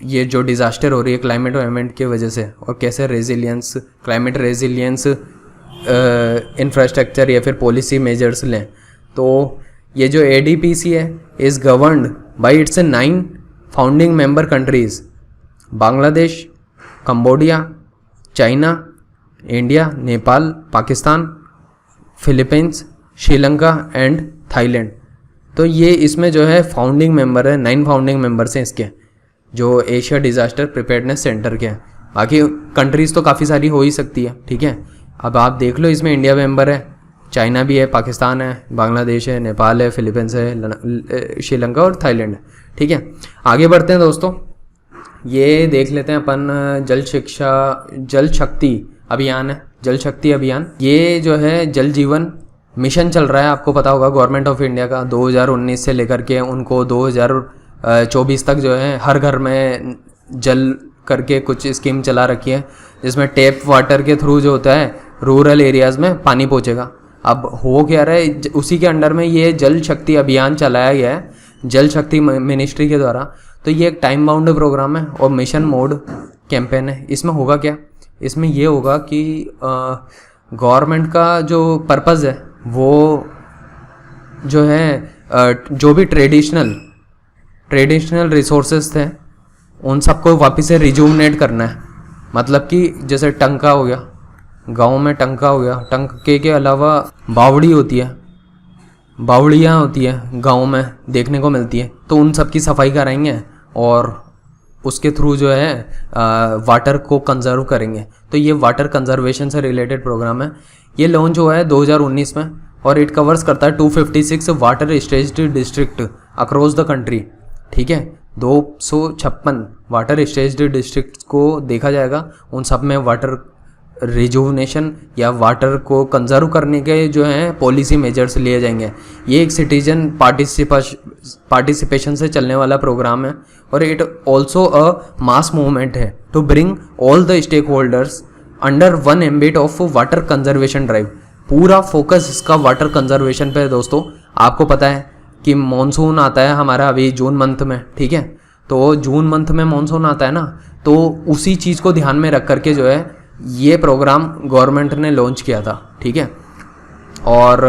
ये जो डिज़ास्टर हो रही है क्लाइमेट वाइमेंट की वजह से, और कैसे रेजिलियंस क्लाइमेट रेजिलियंस इंफ्रास्ट्रक्चर या फिर पॉलिसी मेजर्स लें। तो ये जो ADPC है is governed bye it's 9 founding member countries, Bangladesh, Cambodia, China, India, Nepal, Pakistan, Philippines, Sri Lanka and Thailand. तो ये इसमें जो है फाउंडिंग मेंबर है, 9 फाउंडिंग मेंबर्स हैं इसके, जो एशिया डिज़ास्टर प्रिपेयर्डनेस सेंटर के हैं। बाकी कंट्रीज़ तो काफ़ी सारी हो ही सकती है। ठीक है, अब आप देख लो, इसमें इंडिया मेंबर है, चाइना भी है, पाकिस्तान है, बांग्लादेश है, नेपाल है, फिलीपींस है, श्रीलंका और थाईलैंड है। ठीक है, आगे बढ़ते हैं दोस्तों। ये देख लेते हैं अपन जल शक्ति अभियान है, जल शक्ति अभियान। ये जो है जल जीवन मिशन चल रहा है, आपको पता होगा गवर्नमेंट ऑफ इंडिया का 2019 से लेकर के उनको 2024 तक जो है हर घर में जल करके कुछ स्कीम चला रखी है, जिसमें टैप वाटर के थ्रू जो होता है रूरल एरियाज़ में पानी पहुंचेगा। अब हो क्या रहा है, उसी के अंडर में ये जल शक्ति अभियान चलाया गया है जल शक्ति मिनिस्ट्री के द्वारा। तो ये एक टाइम बाउंड प्रोग्राम है और मिशन मोड कैंपेन है। इसमें होगा क्या, इसमें ये होगा कि गवर्नमेंट का जो पर्पज़ है वो जो है जो भी ट्रेडिशनल रिसोर्सेज थे उन सबको वापस से रिजुवनेट करना है। मतलब कि जैसे टंका हो गया, गांव में टंका हो गया, टंके के अलावा बावड़ी होती है, बावड़ियाँ होती है गांव में देखने को मिलती है, तो उन सब की सफाई कराएंगे और उसके थ्रू जो है वाटर को कंजर्व करेंगे। तो ये वाटर कंजर्वेशन से रिलेटेड प्रोग्राम है। ये लॉन्च हुआ है 2019 में और इट कवर्स करता है 256 water staged district across the country. ठीक है, 256 वाटर स्टेज्ड डिस्ट्रिक्ट को देखा जाएगा, उन सब में वाटर रिजुवनेशन या वाटर को कंजर्व करने के जो हैं पॉलिसी मेजर्स लिए जाएंगे। ये एक सिटीजन पार्टिसिपेशन से चलने वाला प्रोग्राम है और it also a mass movement है to bring all the stakeholders under one ambit of water conservation drive. पूरा फोकस इसका वाटर कंजर्वेशन पे है दोस्तों। आपको पता है कि मॉनसून आता है हमारा अभी जून मंथ में, ठीक है, तो जून मंथ में मॉनसून आता है ना, तो उसी चीज़ को ध्यान में रख करके जो है ये प्रोग्राम गवर्नमेंट ने लॉन्च किया था। ठीक है, और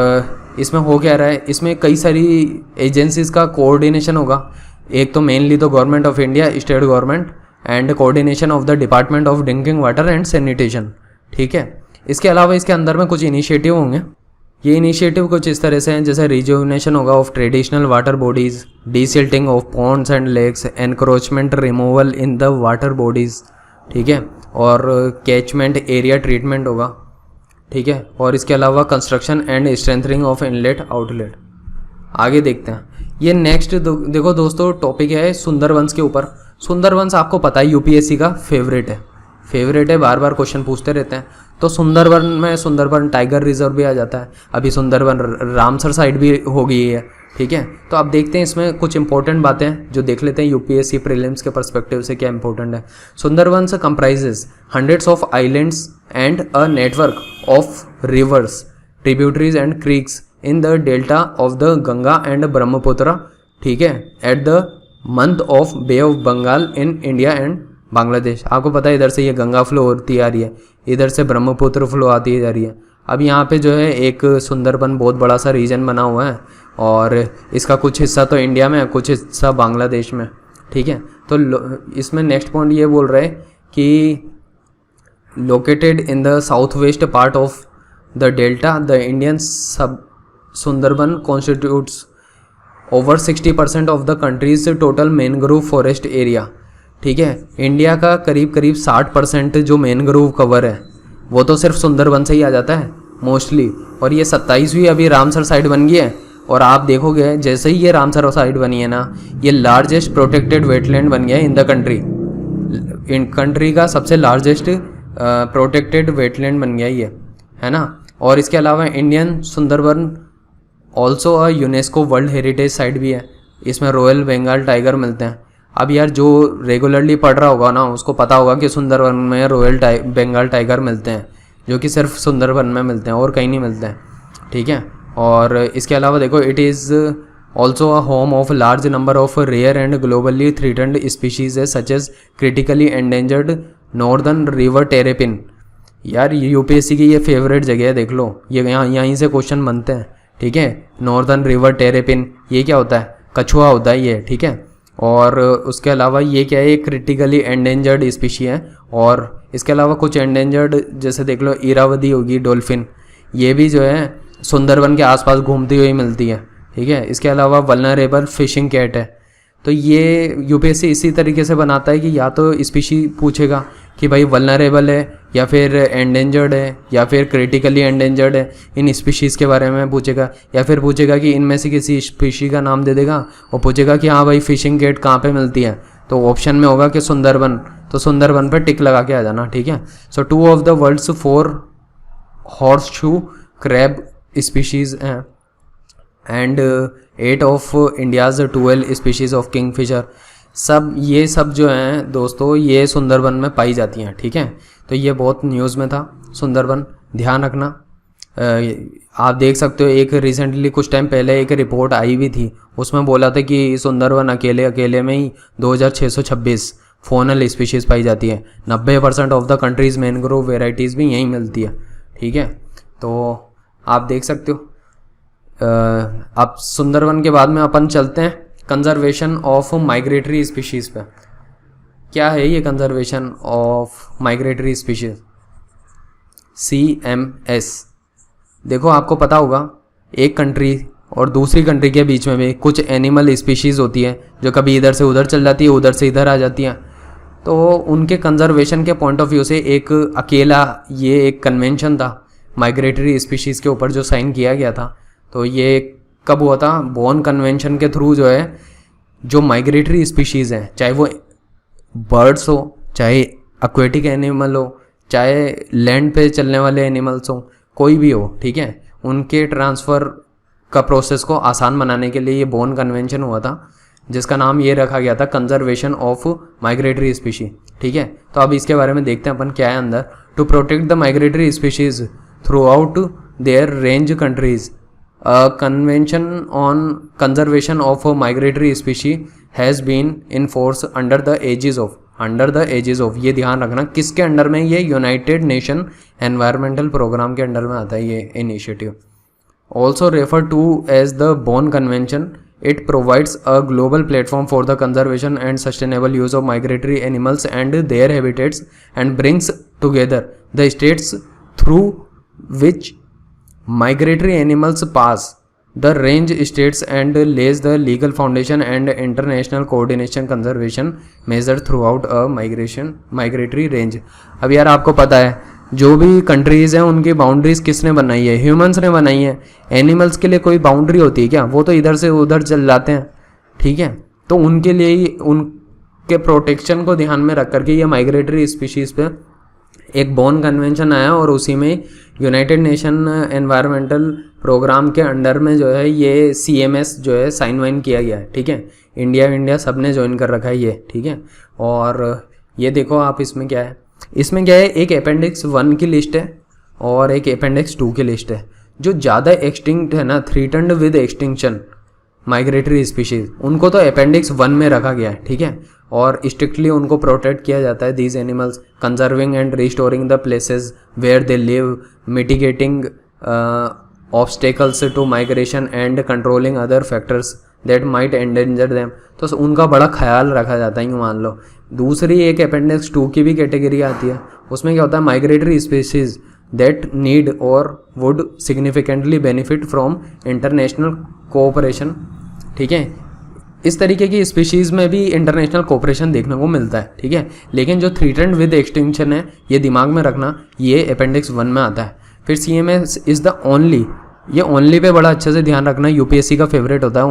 इसमें हो क्या रहा है, इसमें कई सारी एजेंसीज़ का कोऑर्डिनेशन होगा। एक तो मेनली तो government of India, state government and coordination of the department of drinking water and sanitation. ठीक है, इसके अलावा इसके अंदर में कुछ इनिशिएटिव होंगे। ये इनिशिएटिव कुछ इस तरह से हैं, जैसे रिजुवनेशन होगा of traditional water bodies, desilting of ponds and lakes, encroachment removal in the water bodies. ठीक है, और कैचमेंट एरिया ट्रीटमेंट होगा। ठीक है, और इसके अलावा construction and strengthening of inlet outlet. आगे देखते हैं। ये नेक्स्ट देखो दोस्तों टॉपिक है सुंदरवंस के ऊपर। सुंदरवंस आपको पता है यूपीएससी का फेवरेट है, बार बार क्वेश्चन पूछते रहते हैं। तो सुंदरवन में सुंदरवन टाइगर रिजर्व भी आ जाता है, अभी सुंदरवन रामसर साइड भी हो गई है। ठीक है। तो अब देखते हैं इसमें कुछ इंपॉर्टेंट बातें जो देख लेते हैं यूपीएससी प्रीलिम्स के पर्सपेक्टिव से क्या इंपॉर्टेंट है। सुंदरवन से comprises hundreds of islands and a network of rivers, tributaries and creeks in the delta of the Ganga and Brahmaputra, ठीक है, at the mouth of Bay of Bengal in India and Bangladesh. आपको पता है इधर से ये गंगा फ्लो होती आ रही है, इधर से ब्रह्मपुत्र फ्लो आती जा रही है। अब यहाँ पे जो है एक सुंदरबन बहुत बड़ा सा रीजन बना हुआ है और इसका कुछ हिस्सा तो इंडिया में है, कुछ हिस्सा बांग्लादेश में, ठीक है। तो इसमें नेक्स्ट पॉइंट ये बोल रहे हैं कि located in the south west part of the delta the Indian सब Sundarban constitutes over 60% of the countries total mangrove forest area, ठीक है। इंडिया का करीब करीब 60% जो मैनग्रोव कवर है वो तो सिर्फ सुंदरबन से ही आ जाता है मोस्टली। और ये 27वीं अभी रामसर साइट बन गई है और आप देखोगे जैसे ही ये रामसर साइट बनी है ना, ये लार्जेस्ट प्रोटेक्टेड वेटलैंड बन गया है in the country. In country का सबसे लार्जेस्ट प्रोटेक्टेड वेटलैंड बन गया ये, है ना। और इसके अलावा Indian Sundarban also a UNESCO world heritage site भी है। इसमें रॉयल बंगाल टाइगर मिलते हैं। अब यार जो रेगुलरली पढ़ रहा होगा ना उसको पता होगा कि सुंदरबन में रॉयल बंगाल टाइगर मिलते हैं, जो कि सिर्फ सुंदरबन में मिलते हैं और कहीं नहीं मिलते हैं, ठीक है। और इसके अलावा देखो it is also a home of large number of rare and globally threatened species है such as critically endangered northern river terrapin. यार यूपीएससी की ये फेवरेट जगह है, देख लो ये यहीं से क्वेश्चन बनते हैं, ठीक है। नॉर्दर्न रिवर टेरेपिन ये क्या होता है, कछुआ होता है ये, ठीक है। और उसके अलावा ये क्या है, एक क्रिटिकली एंडेंजर्ड स्पीशी है। और इसके अलावा कुछ एंडेंजर्ड जैसे देख लो इरावदी होगी डॉल्फिन, ये भी जो है सुंदरबन के आसपास घूमती हुई मिलती है, ठीक है। इसके अलावा वल्नरेबल फिशिंग कैट है। तो ये यूपीएससी इसी तरीके से बनाता है कि या तो स्पीशी पूछेगा कि भाई वल्नरेबल है या फिर एंडेंजर्ड है या फिर क्रिटिकली एंडेंजर्ड है, इन स्पीशीज़ के बारे में पूछेगा, या फिर पूछेगा कि इनमें से किसी स्पीशी का नाम दे देगा और पूछेगा कि हाँ भाई फिशिंग कैट कहाँ पे मिलती है, तो ऑप्शन में होगा कि सुंदरबन, तो सुंदरबन पर टिक लगा के आ जाना, ठीक है। So 2 of the world's 4 horseshoe crab species हैं and 8 of India's 12 species of kingfisher. ये सब जो हैं दोस्तों ये सुंदरबन में पाई जाती हैं, ठीक है। तो ये बहुत न्यूज़ में था सुंदरबन, ध्यान रखना। आप देख सकते हो एक रिसेंटली कुछ टाइम पहले एक रिपोर्ट आई भी थी, उसमें बोला था कि सुंदरबन अकेले में ही 2626 फोनल स्पीशीज़ पाई जाती है। 90% of the countries mangrove varieties भी यहीं मिलती है, ठीक है। तो आप देख सकते हो। अब सुंदरबन के बाद में अपन चलते हैं कंजर्वेशन ऑफ माइग्रेटरी स्पीशीज़ पे। क्या है ये conservation of migratory species, CMS। देखो आपको पता होगा एक कंट्री और दूसरी कंट्री के बीच में भी कुछ एनिमल स्पीशीज़ होती है जो कभी इधर से उधर चल जाती है, उधर से इधर आ जाती हैं। तो उनके कंजर्वेशन के पॉइंट ऑफ व्यू से एक अकेला ये एक कन्वेंशन था माइग्रेटरी स्पीशीज़ के ऊपर जो साइन किया गया था। तो ये कब हुआ था, बॉन कन्वेंशन के थ्रू जो है जो माइग्रेटरी स्पीशीज़ हैं, चाहे वो बर्ड्स हो, चाहे एक्वेटिक एनिमल हो, चाहे लैंड पे चलने वाले एनिमल्स हो, कोई भी हो, ठीक है, उनके ट्रांसफ़र का प्रोसेस को आसान बनाने के लिए ये बॉन कन्वेंशन हुआ था, जिसका नाम ये रखा गया था कंजर्वेशन ऑफ माइग्रेटरी स्पीशी, ठीक है। तो अब इसके बारे में देखते हैं अपन क्या है अंदर। To protect the migratory species throughout their range countries, A convention on conservation of a migratory species has been in force under the aegis of ये ध्यान रखना किसके अंडर में, ये यूनाइटेड नेशन एनवायरमेंटल प्रोग्राम के under में आता है ये initiative. Also refer to as the Bonn convention, it provides a global platform for the conservation and sustainable use of migratory animals and their habitats and brings together the states through which migratory animals pass the range states and lays the legal foundation and international coordination conservation measure throughout a migratory range। अब यार आपको पता है जो भी countries हैं उनकी boundaries किसने बनाई है, ह्यूमंस ने बनाई है। एनिमल्स के लिए कोई बाउंड्री होती है क्या, वो तो इधर से उधर चल जाते हैं, ठीक है। तो उनके लिए ही उनके प्रोटेक्शन को ध्यान में रख करके ये माइग्रेटरी स्पीशीज़ पे एक बॉन कन्वेंशन आया और उसी में यूनाइटेड नेशन एनवायरमेंटल प्रोग्राम के अंडर में जो है ये CMS जो है साइन वाइन किया गया है, ठीक है। इंडिया सब ने ज्वाइन कर रखा है ये, ठीक है। और ये देखो आप, इसमें क्या है, एक अपेंडिक्स 1 की लिस्ट है और एक अपेंडिक्स 2 की लिस्ट है। जो ज़्यादा एक्सटिंक्ट है ना, थ्रीटन्ड विद एक्सटिंक्शन माइग्रेटरी स्पीशीज़, उनको तो अपेंडिक्स 1 में रखा गया है, ठीक है। और स्ट्रिक्टली उनको प्रोटेक्ट किया जाता है, these animals conserving and restoring the places where they live, mitigating obstacles to migration and controlling other factors that might endanger them. तो उनका बड़ा ख्याल रखा जाता है, यूँ मान लो। दूसरी एक अपेंडिक्स 2 की भी कैटेगरी आती है, उसमें क्या होता है, माइग्रेटरी स्पीशीज़ दैट नीड और would significantly benefit from international cooperation, ठीक है। इस तरीके की स्पीशीज़ में भी इंटरनेशनल कोऑपरेशन देखने को मिलता है, ठीक है। लेकिन जो थ्रीटन्ड विद एक्सटिंक्शन है, ये दिमाग में रखना, ये अपेंडिक्स 1 में आता है। फिर CMS इज़ द ओनली, ये ओनली पे बड़ा अच्छे से ध्यान रखना, UPSC का फेवरेट होता है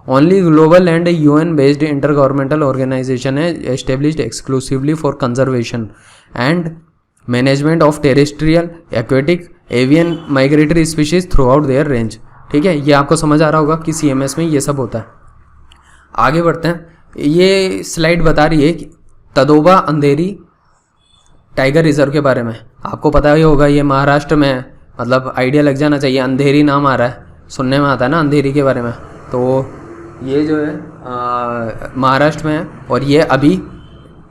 only global and UN based inter governmental organisation है established exclusively for conservation and management of terrestrial, aquatic, avian migratory species throughout their range, ठीक है। ये आपको समझ आ रहा होगा कि CMS में ये सब होता है। आगे बढ़ते हैं। ये स्लाइड बता रही है कि तदोबा अंधेरी टाइगर रिजर्व के बारे में। आपको पता ही होगा ये महाराष्ट्र में है, मतलब आइडिया लग जाना चाहिए, अंधेरी नाम आ रहा है, सुनने में आता है ना अंधेरी के बारे में। तो ये जो है महाराष्ट्र में है और ये अभी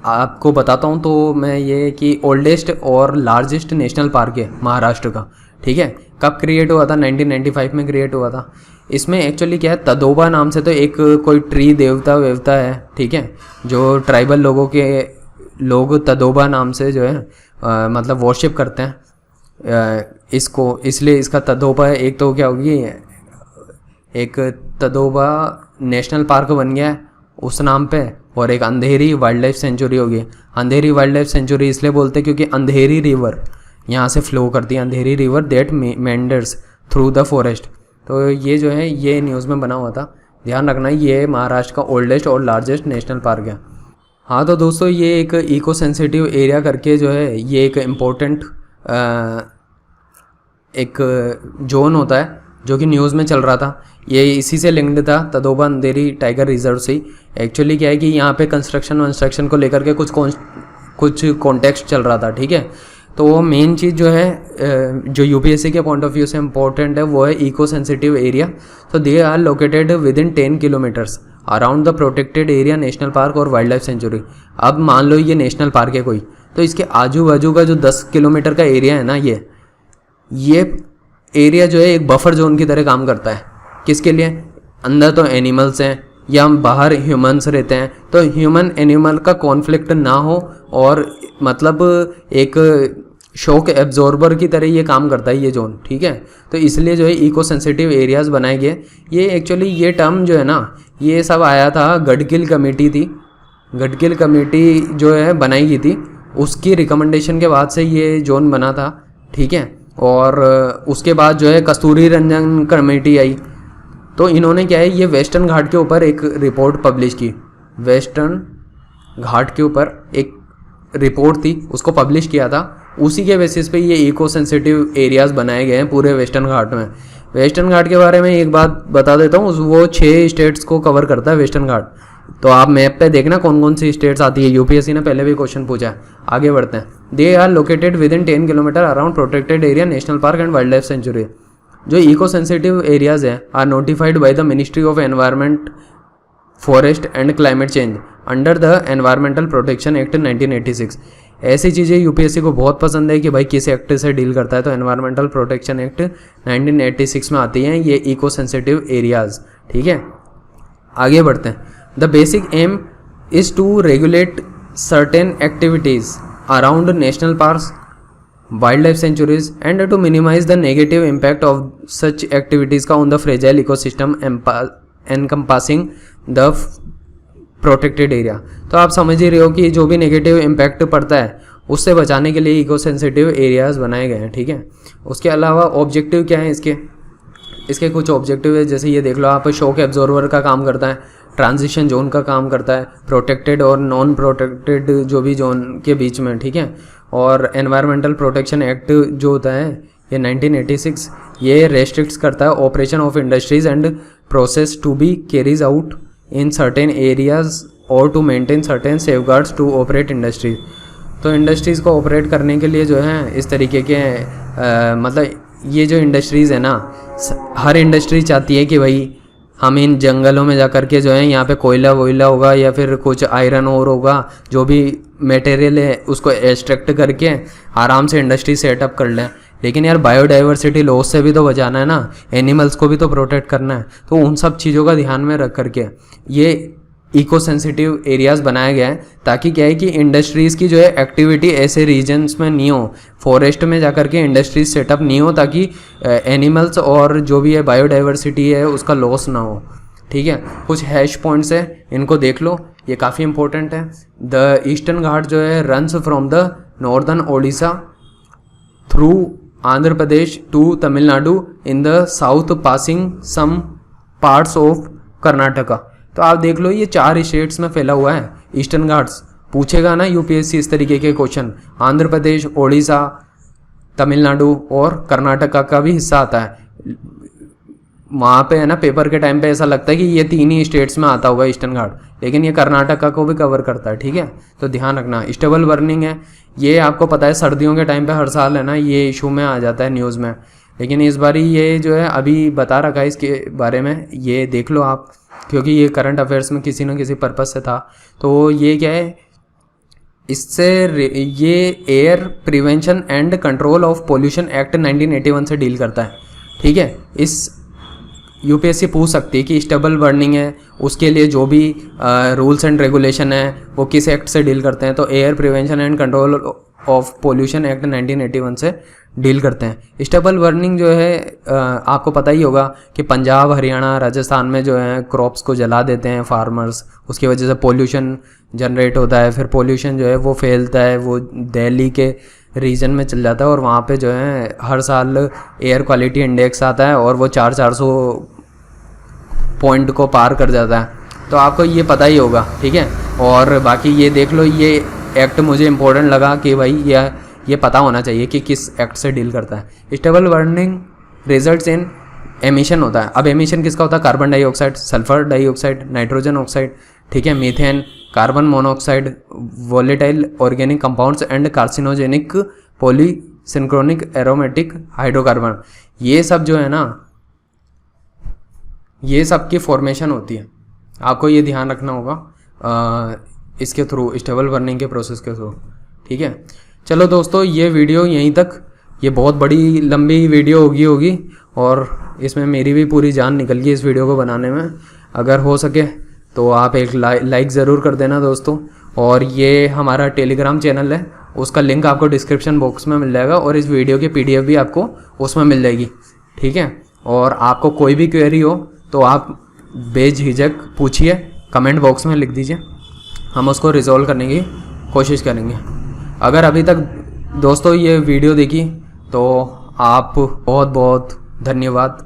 आपको बताता हूँ तो मैं, ये कि ओल्डेस्ट और लार्जेस्ट नेशनल पार्क है महाराष्ट्र का, ठीक है। कब क्रिएट हुआ था, 1995 में क्रिएट हुआ था। इसमें एक्चुअली क्या है, तदोबा नाम से तो एक कोई ट्री देवता है, ठीक है, जो ट्राइबल लोगों के लोग तदोबा नाम से जो है मतलब वर्शिप करते हैं इसको, इसलिए इसका तदोबा है। एक तो क्या होगी, एक तदोबा नेशनल पार्क बन गया है उस नाम पे, और एक अंधेरी वाइल्ड लाइफ सेंचुरी होगी। अंधेरी वाइल्ड लाइफ सेंचुरी इसलिए बोलते हैं क्योंकि अंधेरी रिवर यहाँ से फ्लो करती है, Andheri river that meanders through the forest. तो ये जो है ये न्यूज़ में बना हुआ था, ध्यान रखना। ये महाराष्ट्र का ओल्डेस्ट और लार्जेस्ट नेशनल पार्क है। हाँ तो दोस्तों, ये एक इको सेंसिटिव एरिया करके जो है ये एक इम्पोर्टेंट एक जोन होता है जो कि न्यूज़ में चल रहा था। ये इसी से लिंक्ड था, तदोबा अंधेरी टाइगर रिजर्व से। एक्चुअली क्या है कि यहाँ पे कंस्ट्रक्शन को लेकर के कुछ कॉन्टेक्स्ट चल रहा था, ठीक है। तो वो मेन चीज़ जो है जो UPSC के पॉइंट ऑफ व्यू से इम्पोर्टेंट है वो है इको सेंसिटिव एरिया। तो they are located within 10 kilometres around the protected area national park और वाइल्ड लाइफ सेंचुरी। अब मान लो ये नेशनल पार्क है कोई, तो इसके आजू बाजू का जो 10 किलोमीटर का एरिया है ना, ये एरिया जो है एक बफर जोन की तरह काम करता है। किसके लिए? अंदर तो एनिमल्स हैं या बाहर ह्यूमंस रहते हैं, तो ह्यूमन एनिमल का कॉन्फ्लिक्ट ना हो, और मतलब एक शॉक एब्जॉर्बर की तरह ये काम करता है ये जोन, ठीक है। तो इसलिए जो है इको सेंसिटिव एरियाज़ बनाए गए। ये एक्चुअली ये टर्म जो है ना, ये सब आया था, गडकिल कमेटी थी, गडकिल कमेटी जो है बनाई गई थी, उसकी रिकमेंडेशन के बाद से ये जोन बना था, ठीक है। और उसके बाद जो है कस्तूरी रंजन कमेटी आई, तो इन्होंने क्या है, ये वेस्टर्न घाट के ऊपर एक रिपोर्ट पब्लिश की। वेस्टर्न घाट के ऊपर एक रिपोर्ट थी, उसको पब्लिश किया था। उसी के बेसिस पे ये इको सेंसिटिव एरियाज़ बनाए गए हैं पूरे वेस्टर्न घाट में। वेस्टर्न घाट के बारे में एक बात बता देता हूँ, वो 6 स्टेट्स को कवर करता है वेस्टर्न घाट। तो आप मैप पे देखना कौन कौन सी स्टेट्स आती है, UPSC ने पहले भी क्वेश्चन पूछा है। आगे बढ़ते हैं। They are located within 10 kilometre around protected area national park and wildlife sanctuary. जो इको सेंसिटिव एरियाज़ हैं are notified by the ministry of environment, forest and climate change under the environmental protection act 1986। ऐसी चीज़ें UPSC को बहुत पसंद है कि भाई किस एक्ट से डील करता है, तो एनवायरमेंटल प्रोटेक्शन एक्ट 1986 में आती हैं ये इको सेंसिटिव एरियाज़, ठीक है। आगे बढ़ते हैं। The basic aim is to regulate certain activities around national parks, wildlife sanctuaries and to minimise the negative impact of such activities का on the fragile ecosystem encompassing the protected area. तो आप समझ ही रहे हो कि जो भी negative impact पड़ता है उससे बचाने के लिए इको सेंसिटिव एरियाज़ बनाए गए हैं, ठीक है। उसके अलावा ऑब्जेक्टिव क्या है इसके कुछ ऑब्जेक्टिव है, जैसे ये देख लो आप, शॉक एब्जॉर्बर का काम करता है, ट्रांजिशन जोन का काम करता है, प्रोटेक्टेड और नॉन प्रोटेक्टेड जो भी जोन के बीच में, ठीक है। और एनवायरमेंटल प्रोटेक्शन एक्ट जो होता है ये 1986, ये रेस्ट्रिक्ट्स करता है operation of industries and process to be carries out in certain areas और to maintain certain safeguards to operate industries. तो इंडस्ट्रीज़ को ऑपरेट करने के लिए जो है इस तरीके के मतलब ये जो इंडस्ट्रीज़ है ना, हर इंडस्ट्री चाहती है कि भाई हम इन जंगलों में जा कर के जो है यहाँ पे कोयला वोयला होगा या फिर कुछ आयरन ओर होगा, जो भी मटेरियल है उसको एक्सट्रैक्ट करके आराम से इंडस्ट्री सेटअप कर लें। लेकिन यार बायोडाइवर्सिटी लॉस से भी तो बचाना है ना, एनिमल्स को भी तो प्रोटेक्ट करना है। तो उन सब चीज़ों का ध्यान में रख करके ये इको सेंसिटिव एरियाज़ बनाया गया है, ताकि क्या है कि इंडस्ट्रीज़ की जो है एक्टिविटी ऐसे रीजन्स में नहीं हो, फॉरेस्ट में जाकर के इंडस्ट्रीज सेटअप नहीं हो, ताकि एनिमल्स और जो भी है बायोडाइवर्सिटी है उसका लॉस ना हो, ठीक है। कुछ हैश पॉइंट्स है, इनको देख लो, ये काफ़ी इंपॉर्टेंट है। द ईस्टर्न घाट जो है runs from the northern Odisha through Andhra Pradesh to Tamil Nadu in the south passing some parts of Karnataka. तो आप देख लो ये 4 स्टेट्स में फैला हुआ है ईस्टर्न घाट्स। पूछेगा ना यूपीएससी इस तरीके के क्वेश्चन, आंध्र प्रदेश, ओडिशा, तमिलनाडु और कर्नाटका का भी हिस्सा आता है। वहाँ पे है ना पेपर के टाइम पे ऐसा लगता है कि ये 3 ही स्टेट्स में आता होगा ईस्टर्न घाट, लेकिन ये कर्नाटका को भी कवर करता है, ठीक है। तो ध्यान रखना। स्टेबल बर्निंग है, ये आपको पता है सर्दियों के टाइम पे हर साल है ना ये इशू में आ जाता है न्यूज़ में, लेकिन इस बार ये जो है अभी बता रखा है इसके बारे में, ये देख लो आप, क्योंकि ये करंट अफेयर्स में किसी न किसी पर्पज़ से था। तो ये क्या है, इससे ये air prevention and control of pollution act 1981 से डील करता है, ठीक है। इस यूपीएससी पूछ सकती है कि स्टेबल बर्निंग है उसके लिए जो भी रूल्स एंड रेगुलेशन है वो किस एक्ट से डील करते हैं। तो air prevention and control of pollution act 1981 से डील करते हैं। स्टेबल बर्निंग जो है आपको पता ही होगा कि पंजाब, हरियाणा, राजस्थान में जो है क्रॉप्स को जला देते हैं फार्मर्स, उसकी वजह से पोल्यूशन जनरेट होता है। फिर पोल्यूशन जो है वो फैलता है, वो दिल्ली के रीजन में चल जाता है और वहाँ पे जो है हर साल एयर क्वालिटी इंडेक्स आता है और वो 400 पॉइंट को पार कर जाता है। तो आपको ये पता ही होगा, ठीक है। और बाकी ये देख लो, ये एक्ट मुझे इंपॉर्टेंट लगा कि भाई ये पता होना चाहिए कि किस एक्ट से डील करता है। Stable burning results in emission होता है। अब एमिशन किसका होता है? Carbon dioxide, sulphur dioxide, nitrogen oxide, ठीक है, methane, carbon monoxide, volatile organic compounds and carcinogenic polysynchronic aromatic hydrocarbon. ये सब जो है ना, ये सब की फॉर्मेशन होती है, आपको ये ध्यान रखना होगा इसके थ्रू, स्टेबल बर्निंग के प्रोसेस के थ्रू, ठीक है। चलो दोस्तों, ये वीडियो यहीं तक, ये बहुत बड़ी लंबी वीडियो होगी और इसमें मेरी भी पूरी जान निकल गई इस वीडियो को बनाने में। अगर हो सके तो आप एक लाइक ज़रूर कर देना दोस्तों। और ये हमारा टेलीग्राम चैनल है, उसका लिंक आपको डिस्क्रिप्शन बॉक्स में मिल जाएगा और इस वीडियो की PDF भी आपको उसमें मिल जाएगी, ठीक है। और आपको कोई भी क्वेरी हो तो आप बेझिझक पूछिए, कमेंट बॉक्स में लिख दीजिए, हम उसको रिजॉल्व करने की कोशिश करेंगे। अगर अभी तक दोस्तों ये वीडियो देखी तो आप बहुत बहुत धन्यवाद।